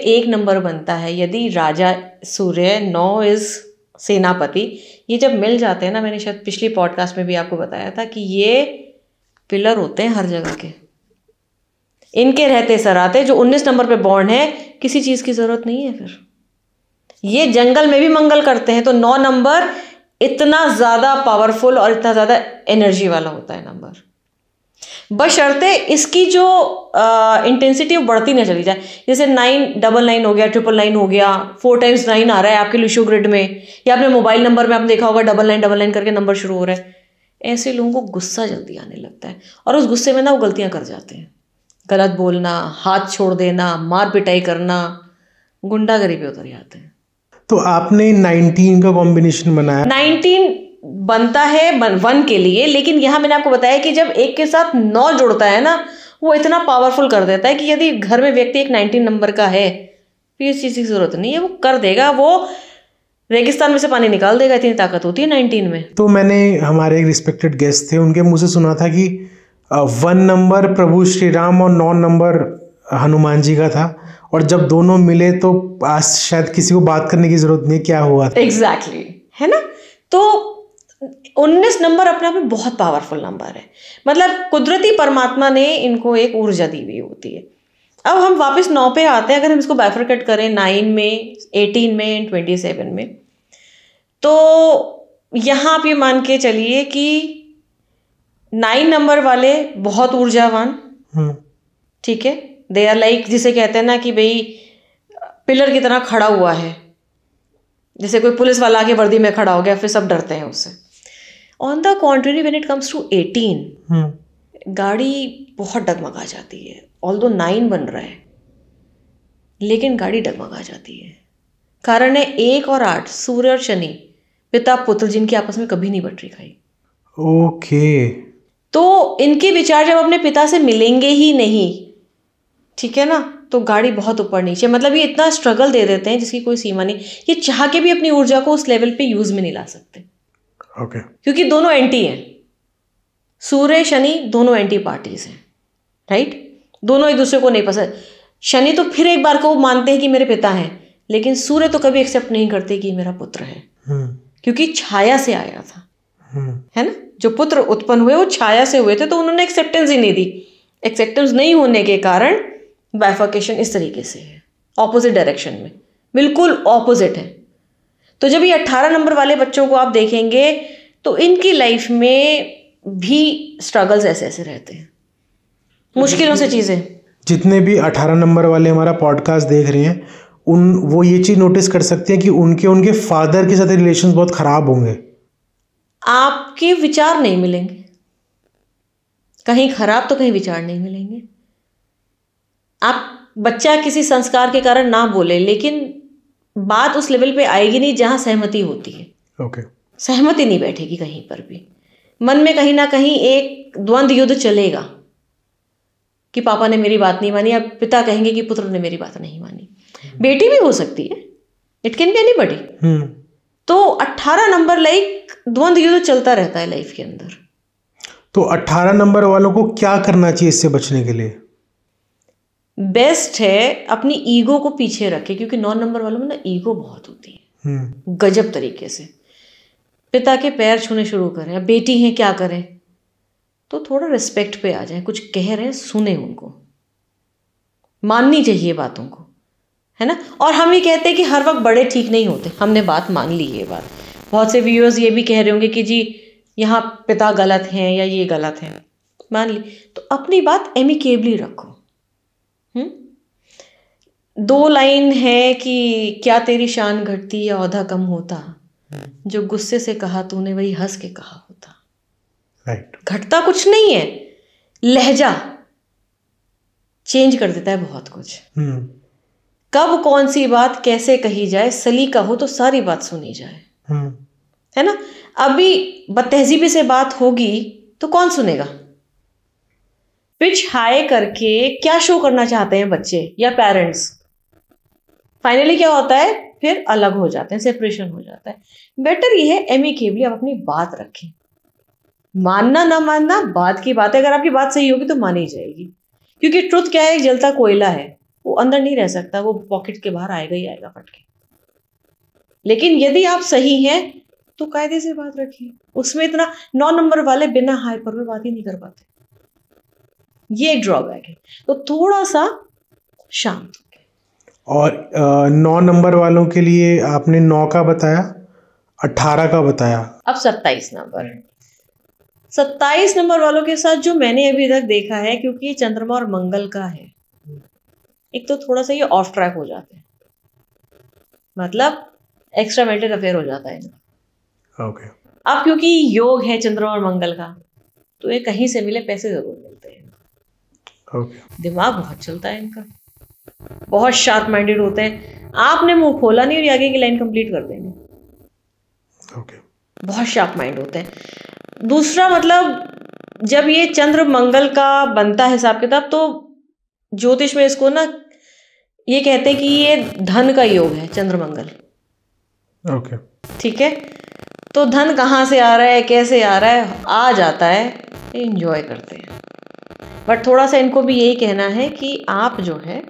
1 नंबर बनता है, यदि राजा सूर्य 9 इज सेनापति, ये जब मिल जाते हैं ना, मैंने शायद पिछली पॉडकास्ट में भी आपको बताया था कि ये पिलर होते हैं हर जगह के, इनके रहते सराते। जो 19 नंबर पे बॉर्न है, किसी चीज़ की ज़रूरत नहीं है, फिर ये जंगल में भी मंगल करते हैं। तो 9 नंबर इतना ज़्यादा पावरफुल और इतना ज़्यादा एनर्जी वाला होता है नंबर, बशर्ते इसकी जो इंटेंसिटी वो बढ़ती ना चली जाए। जैसे 999 हो गया, 999 हो गया, 4 times 9 आ रहा है आपके लिशो ग्रिड में, या आपने मोबाइल नंबर में आपने देखा होगा 9999 करके नंबर शुरू हो रहा है। ऐसे लोगों को गुस्सा जल्दी आने लगता है, और उस गुस्से में ना वो गलतियां कर जाते हैं, गलत बोलना, हाथ छोड़ देना, मार पिटाई करना, गुंडागरी पे उतर जाते हैं। तो आपने 19 का कॉम्बिनेशन बनाया। 19 बनता है 1 के लिए, लेकिन यहाँ मैंने आपको बताया कि जब 1 के साथ 9 जुड़ता है ना, वो इतना पावरफुल कर देता है कि यदि घर में व्यक्ति एक 19 नंबर का है, फिर इस चीज़ की जरूरत नहीं है, वो कर देगा, वो रेगिस्तान में से पानी निकाल देगा, इतनी ताकत होती है 19 में। तो मैंने, हमारे एक रिस्पेक्टेड गेस्ट थे, उनके मुंह से सुना था कि 1 नंबर प्रभु श्री राम और 9 नंबर हनुमान जी का था, और जब दोनों मिले तो आज शायद किसी को बात करने की जरूरत नहीं, क्या हुआ था। एग्जैक्टली, है ना। तो 19 नंबर अपने आप में बहुत पावरफुल नंबर है, मतलब कुदरती परमात्मा ने इनको एक ऊर्जा दी हुई होती है। अब हम वापस 9 पे आते हैं, अगर हम इसको बाइफरकेट करें 9 में, 18 में, 27 में, तो यहाँ आप ये मान के चलिए कि 9 नंबर वाले बहुत ऊर्जावान, ठीक है, दे आर लाइक, जिसे कहते हैं ना कि भाई पिलर की तरह खड़ा हुआ है, जैसे कोई पुलिस वाला आके वर्दी में खड़ा हो गया, फिर सब डरते हैं उससे। On the contrary when it comes to 18, गाड़ी बहुत डगमगा जाती है। ऑल्दो 9 बन रहा है, लेकिन गाड़ी डगमगा जाती है। कारण है 1 और 8, सूर्य और शनि, पिता पुत्र, जिनकी आपस में कभी नहीं बटरी खाई। ओके, तो इनके विचार जब अपने पिता से मिलेंगे ही नहीं, ठीक है ना, तो गाड़ी बहुत ऊपर नीचे, मतलब ये इतना स्ट्रगल दे देते हैं जिसकी कोई सीमा नहीं। ये चाह के भी अपनी ऊर्जा को उस लेवल पे यूज में नहीं ला सकते, ओके, क्योंकि दोनों एंटी हैं, सूर्य शनि दोनों एंटी पार्टीज हैं, राइट, दोनों एक दूसरे को नहीं पसंद। शनि तो फिर एक बार को मानते हैं कि मेरे पिता हैं, लेकिन सूर्य तो कभी एक्सेप्ट नहीं करते कि मेरा पुत्र है, क्योंकि छाया से आया था, है ना। जो पुत्र उत्पन्न हुए वो छाया से हुए थे, तो उन्होंने एक्सेप्टेंस ही नहीं दी। एक्सेप्टेंस नहीं होने के कारण बाइफर्केशन इस तरीके से है, ऑपोजिट डायरेक्शन में, बिल्कुल ऑपोजिट है। तो जब ये 18 नंबर वाले बच्चों को आप देखेंगे, तो इनकी लाइफ में भी स्ट्रगल्स ऐसे ऐसे रहते हैं, मुश्किलों से चीज़ें। जितने भी 18 नंबर वाले हमारा पॉडकास्ट देख रहे हैं, वो ये चीज़ नोटिस कर सकती हैं कि उनके फादर के साथ रिलेशन बहुत ख़राब होंगे। आपके विचार नहीं मिलेंगे, कहीं खराब तो कहीं विचार नहीं मिलेंगे। आप बच्चा किसी संस्कार के कारण ना बोले, लेकिन बात उस लेवल पे आएगी नहीं जहां सहमति होती है। ओके। सहमति नहीं बैठेगी कहीं पर भी, मन में कहीं ना कहीं एक द्वंद्व युद्ध चलेगा कि पापा ने मेरी बात नहीं मानी, अब पिता कहेंगे कि पुत्र ने मेरी बात नहीं मानी। बेटी भी हो सकती है, इट कैन बी एनीबॉडी। तो 18 नंबर लाइक द्वंद्व युद्ध चलता रहता है लाइफ के अंदर। तो 18 नंबर वालों को क्या करना चाहिए इससे बचने के लिए? बेस्ट है अपनी ईगो को पीछे रखे, क्योंकि 9 नंबर वालों में ना ईगो बहुत होती है, गजब तरीके से। पिता के पैर छूने शुरू करें। अब बेटी हैं, क्या करें? तो थोड़ा रिस्पेक्ट पे आ जाए, कुछ कह रहे हैं सुने, उनको माननी चाहिए बातों को, है ना। और हम ये कहते हैं कि हर वक्त बड़े ठीक नहीं होते, हमने बात मान ली ये बात। बहुत से व्यूअर्स ये भी कह रहे होंगे कि जी यहाँ पिता गलत हैं या ये गलत है, मान ली। तो अपनी बात एमिकेबली रखो। 2 लाइन है कि क्या तेरी शान घटती या औधा कम होता, जो गुस्से से कहा तूने वही हंस के कहा होता। राइट। घटता कुछ नहीं है, लहजा चेंज कर देता है बहुत कुछ। कब कौन सी बात कैसे कही जाए, सलीका हो तो सारी बात सुनी जाए, है ना। अभी बदतहजीबी से बात होगी तो कौन सुनेगा? पिच हाई करके क्या शो करना चाहते हैं बच्चे या पेरेंट्स? फाइनली क्या होता है, फिर अलग हो जाते हैं, सेपरेशन हो जाता है। बेटर ये है एमिकेबली आप अपनी बात रखें। मानना ना मानना बात की बात है, अगर आपकी बात सही होगी तो मानी जाएगी, क्योंकि ट्रुथ क्या है, एक जलता कोयला है, वो अंदर नहीं रह सकता, वो पॉकेट के बाहर आएगा ही आएगा फट के। लेकिन यदि आप सही हैं तो कायदे से बात रखिए। उसमें इतना 9 नंबर वाले बिना हाइपर में बात ही नहीं कर पाते, ये एक ड्रॉबैक है। तो थोड़ा सा शांत। और 9 नंबर वालों के लिए आपने 9 का बताया, 18 का बताया, अब 27 नंबर। 27 नंबर वालों के साथ जो मैंने अभी तक देखा है, क्योंकि ये चंद्रमा और मंगल का है, एक तो थोड़ा सा ये ऑफ ट्रैक हो जाते हैं, मतलब एक्स्ट्रा मैरिटल अफेयर हो जाता है। ओके। अब क्योंकि योग है चंद्रमा और मंगल का, तो ये कहीं से मिले पैसे जरूर मिलते हैं। ओके। दिमाग बहुत चलता है इनका, बहुत शार्प माइंडेड होते हैं। आपने मुंह खोला नहीं और आगे की लाइन कंप्लीट कर देंगे। ओके। बहुत शार्प माइंड होते हैं। दूसरा मतलब जब ये चंद्र मंगल का बनता है हिसाब किताब, तो ज्योतिष में इसको ना ये कहते हैं कि ये धन का योग है चंद्र मंगल। ओके। ठीक है, तो धन कहाँ से आ रहा है, कैसे आ रहा है, आ जाता है, एंजॉय करते हैं। बट थोड़ा सा इनको भी यही कहना है कि आप जो है,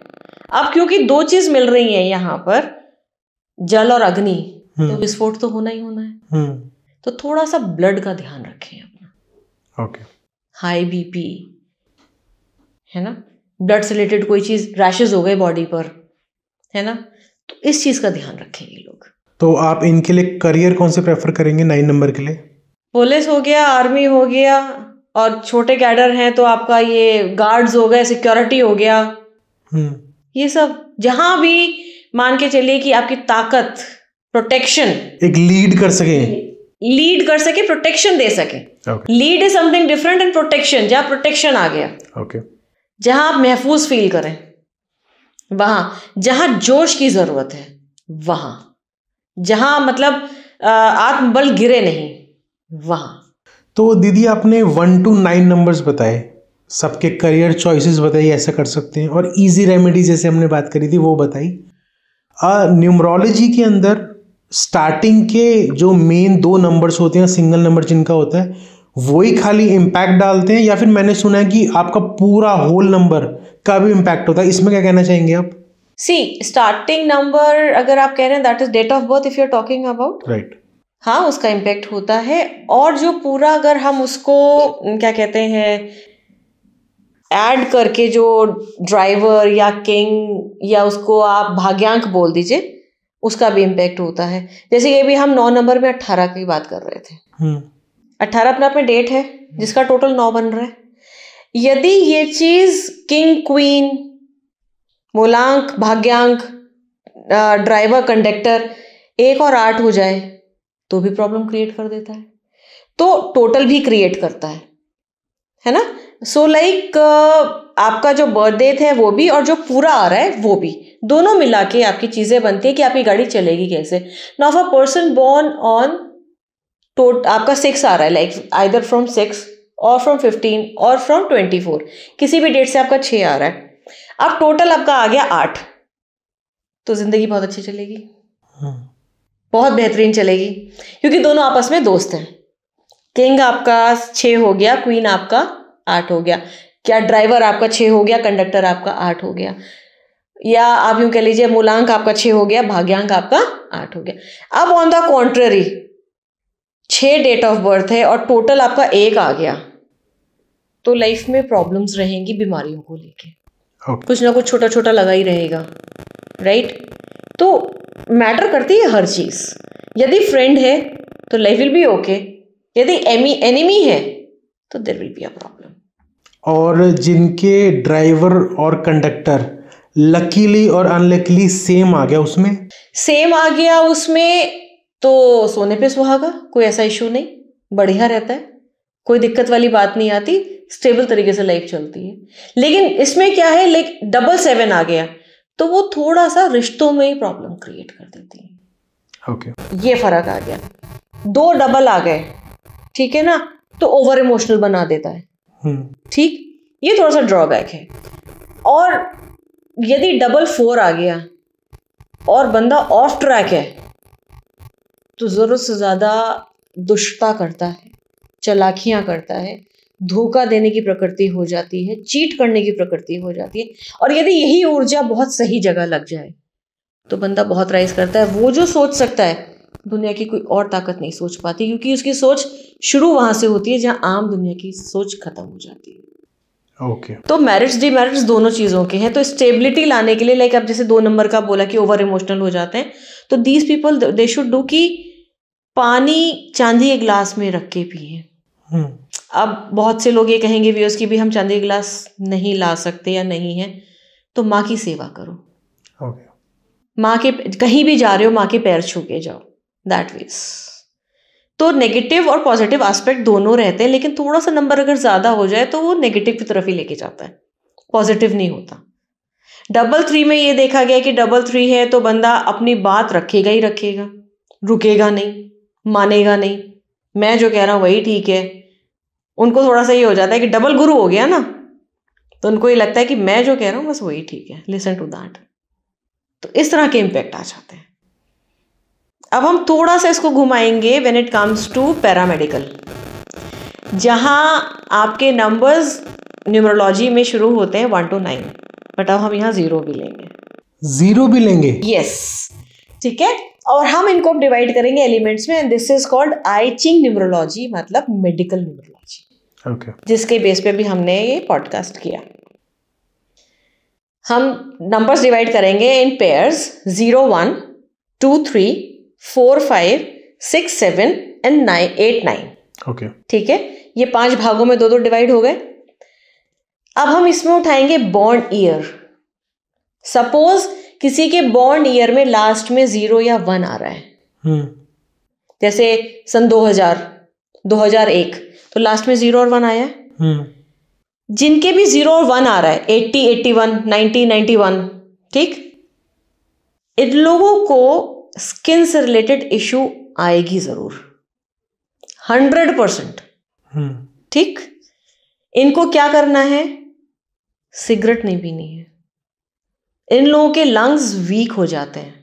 अब क्योंकि 2 चीज मिल रही है यहाँ पर, जल और अग्नि, तो विस्फोट तो होना ही होना है। तो थोड़ा सा ब्लड का ध्यान रखें अपना। ओके। हाई बीपी, है ना, ब्लड से रिलेटेड कोई चीज, रैशेज हो गए बॉडी पर, है ना, तो इस चीज का ध्यान रखें ये लोग। तो आप इनके लिए करियर कौन से प्रेफर करेंगे 9 नंबर के लिए? पुलिस हो गया, आर्मी हो गया, और छोटे कैडर हैं तो आपका ये गार्ड्स हो गए, सिक्योरिटी हो गया, ये सब जहां भी मान के चलिए कि आपकी ताकत, प्रोटेक्शन, एक लीड कर सके, प्रोटेक्शन दे सके। Lead is something different and protection, जहां प्रोटेक्शन आ गया, जहां आप महफूज फील करें, वहां जहां जोश की जरूरत है, वहां जहां मतलब आत्मबल गिरे नहीं, वहां। तो दीदी आपने 1 to 9 नंबर्स बताए, सबके करियर चॉइसेस बताई, ऐसा कर सकते हैं, और इजी रेमेडी जैसे हमने बात करी थी वो बताई। न्यूमरोलॉजी के अंदर स्टार्टिंग के जो मेन 2 नंबर्स होते हैं, सिंगल नंबर जिनका होता है, वही खाली इम्पैक्ट डालते हैं, या फिर मैंने सुना है कि आपका पूरा होल नंबर का भी इम्पैक्ट होता है? इसमें क्या कहना चाहेंगे आप? स्टार्टिंग नंबर अगर आप कह रहे हैं that is date of birth, if you are talking about, right, हाँ, उसका इम्पैक्ट होता है। और जो पूरा अगर हम उसको क्या कहते हैं ऐड करके, जो ड्राइवर या किंग या उसको आप भाग्यांक बोल दीजिए, उसका भी इम्पैक्ट होता है। जैसे ये भी हम 9 नंबर में 18 की बात कर रहे थे। 18 अपने आप में डेट है जिसका टोटल 9 बन रहा है। यदि ये चीज किंग, क्वीन, मूलांक, भाग्यांक, ड्राइवर, कंडक्टर 1 और 8 हो जाए तो भी प्रॉब्लम क्रिएट कर देता है, तो टोटल भी क्रिएट करता है ना। सो लाइक आपका जो बर्थ डेट है वो भी और जो पूरा आ रहा है वो भी, दोनों मिला के आपकी चीज़ें बनती है कि आपकी गाड़ी चलेगी कैसे। Now a person born on आपका 6 आ रहा है, लाइक आइदर फ्रॉम 6 और फ्रॉम 15 और फ्रॉम 24, किसी भी डेट से आपका 6 आ रहा है, अब टोटल आपका आ गया 8, तो जिंदगी बहुत अच्छी चलेगी, बहुत बेहतरीन चलेगी, क्योंकि दोनों आपस में दोस्त हैं। किंग आपका 6 हो गया, क्वीन आपका 8 हो गया, क्या ड्राइवर आपका 6 हो गया, कंडक्टर आपका 8 हो गया, या आप यूं कह लीजिए मूलांक आपका 6 हो गया, भाग्यांक आपका 8 हो गया। अब on the contrary 6 date of birth है और टोटल आपका 1 आ गया, तो लाइफ में प्रॉब्लम्स रहेंगी बीमारियों को लेके, कुछ ना कुछ छोटा छोटा लगा ही रहेगा, राइट। तो मैटर करती है हर चीज। यदि फ्रेंड है तो लाइफ विल बी ओके, यदि एनिमी है तो there will be a problem. और जिनके ड्राइवर और कंडक्टर लकीली और अनलकीली सेम आ गया उसमें तो सोने पे सुहागा, कोई ऐसा इशू नहीं, बढ़िया रहता है, कोई दिक्कत वाली बात नहीं आती, स्टेबल तरीके से लाइफ चलती है। लेकिन इसमें क्या है, लाइक 7 आ गया तो वो थोड़ा सा रिश्तों में ही प्रॉब्लम क्रिएट कर देती है। ओके, ये फर्क आ गया। 2 डबल आ गए, ठीक है ना, तो ओवर इमोशनल बना देता है, ठीक, ये थोड़ा सा ड्रॉबैक है। और यदि 4 आ गया और बंदा ऑफ ट्रैक है तो जरूरत से ज्यादा दुष्टता करता है, चालाकियां करता है, धोखा देने की प्रकृति हो जाती है, चीट करने की प्रकृति हो जाती है। और यदि यही ऊर्जा बहुत सही जगह लग जाए तो बंदा बहुत राइज करता है। वो जो सोच सकता है दुनिया की कोई और ताकत नहीं सोच पाती, क्योंकि उसकी सोच शुरू वहां से होती है जहां आम दुनिया की सोच खत्म हो जाती है। ओके, तो मैरिज डीमैरिज दोनों चीजों के हैं। तो स्टेबिलिटी लाने के लिए, लाइक अब जैसे 2 नंबर का बोला कि ओवर इमोशनल हो जाते हैं, तो these people they should do कि पानी चांदी के ग्लास में रख के पिए। अब बहुत से लोग ये कहेंगे व्यूअर्स की भी हम चांदी के ग्लास नहीं ला सकते या नहीं है, तो माँ की सेवा करो। ओके, माँ के कहीं भी जा रहे हो माँ के पैर छू के जाओ, दैट मीन्स। तो नेगेटिव और पॉजिटिव एस्पेक्ट दोनों रहते हैं, लेकिन थोड़ा सा नंबर अगर ज्यादा हो जाए तो वो नेगेटिव की तरफ ही लेके जाता है, पॉजिटिव नहीं होता। 3 में ये देखा गया कि 3 है तो बंदा अपनी बात रखेगा ही रखेगा, रुकेगा नहीं, मानेगा नहीं, मैं जो कह रहा हूं वही ठीक है। उनको थोड़ा सा ये हो जाता है कि डबल गुरु हो गया ना, तो उनको ये लगता है कि मैं जो कह रहा हूं बस वही ठीक है, लिसन टू दैट। तो इस तरह के इम्पैक्ट आ जाते हैं। अब हम थोड़ा सा इसको घुमाएंगे when it comes to paramedical, जहां आपके नंबर्स न्यूमरोलॉजी में शुरू होते हैं 1 to 9, बट अब हम यहाँ 0 भी लेंगे। यस, ठीक है। और हम इनको डिवाइड करेंगे एलिमेंट्स में, and this is called I ching numerology, मतलब मेडिकल न्यूमरोलॉजी। ओके, जिसके बेस पे भी हमने ये पॉडकास्ट किया। हम नंबर्स डिवाइड करेंगे इन पेयर्स 0, 1, 2, 3, 4, 5, 6, 7 एंड 8, 9। ओके, ठीक है, ये 5 भागों में 2 डिवाइड हो गए। अब हम इसमें उठाएंगे बॉर्न ईयर। सपोज किसी के बॉर्न ईयर में लास्ट में 0 या 1 आ रहा है, जैसे सन 2000, 2001, तो लास्ट में 0 और 1 आया है। जिनके भी 0 और 1 आ रहा है, 80, 81, 90, 91, ठीक, इन लोगों को स्किन से रिलेटेड इश्यू आएगी जरूर, 100%। ठीक, इनको क्या करना है, सिगरेट नहीं पीनी है। इन लोगों के लंग्स वीक हो जाते हैं,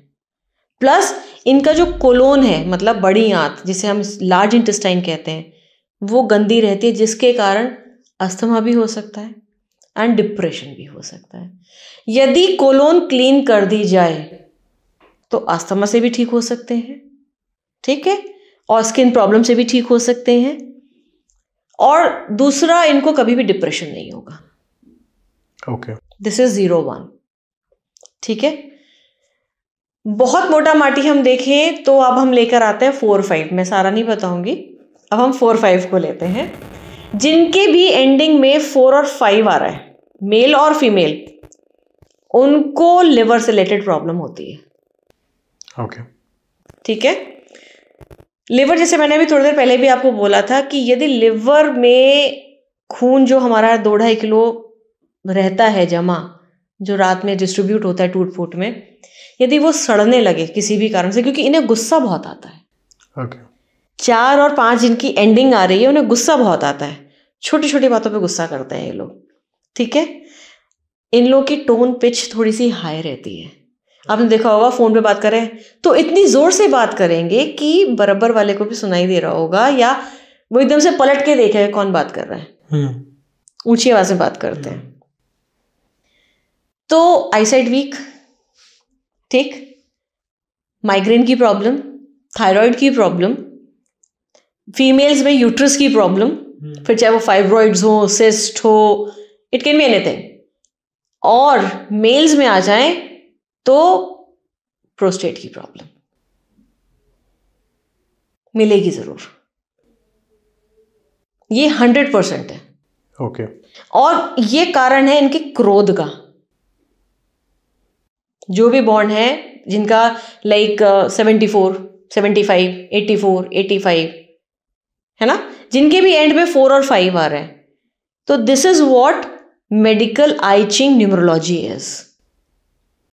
प्लस इनका जो कोलोन है, मतलब बड़ी आंत जिसे हम लार्ज इंटेस्टाइन कहते हैं, वो गंदी रहती है, जिसके कारण अस्थमा भी हो सकता है एंड डिप्रेशन भी हो सकता है। यदि कोलोन क्लीन कर दी जाए तो अस्थमा से भी ठीक हो सकते हैं, ठीक है, और स्किन प्रॉब्लम से भी ठीक हो सकते हैं, और दूसरा इनको कभी भी डिप्रेशन नहीं होगा। ओके, दिस इज 0, 1, ठीक है। बहुत मोटा माटी हम देखें तो अब हम लेकर आते हैं 4, 5। मैं सारा नहीं बताऊंगी, अब हम 4, 5 को लेते हैं। जिनके भी एंडिंग में 4 और 5 आ रहा है, मेल और फीमेल, उनको लिवर से रिलेटेड प्रॉब्लम होती है। ओके। ठीक है। लिवर, जैसे मैंने अभी थोड़ी देर पहले भी आपको बोला था कि यदि लिवर में खून जो हमारा 2-2.5 किलो रहता है जमा, जो रात में डिस्ट्रीब्यूट होता है टूट फूट में, यदि वो सड़ने लगे किसी भी कारण से, क्योंकि इन्हें गुस्सा बहुत आता है। ओके। 4 और 5 जिनकी एंडिंग आ रही है उन्हें गुस्सा बहुत आता है, छोटी छोटी बातों पे गुस्सा करते हैं ये लोग। ठीक है। इन लोगों की टोन पिच थोड़ी सी हाई रहती है। आपने देखा होगा फोन पे बात करें तो इतनी जोर से बात करेंगे कि बराबर वाले को भी सुनाई दे रहा होगा, या वो एकदम से पलट के देखेगा कौन बात कर रहा है। ऊंची आवाज में बात करते हैं। तो आईसाइट वीक, ठीक, माइग्रेन की प्रॉब्लम, थायराइड की प्रॉब्लम, फीमेल्स में यूट्रस की प्रॉब्लम, फिर चाहे वो फाइब्रॉइड्स हो, सिस्ट हो, इट कैन बी एनीथिंग। और मेल्स में आ जाए तो प्रोस्टेट की प्रॉब्लम मिलेगी जरूर। ये 100% है। ओके। और ये कारण है इनके क्रोध का। जो भी बॉन्ड है जिनका लाइक 74, 75, 84, 85 है ना, जिनके भी एंड में 4 और 5 आ रहे हैं, तो this is what medical I ching numerology is.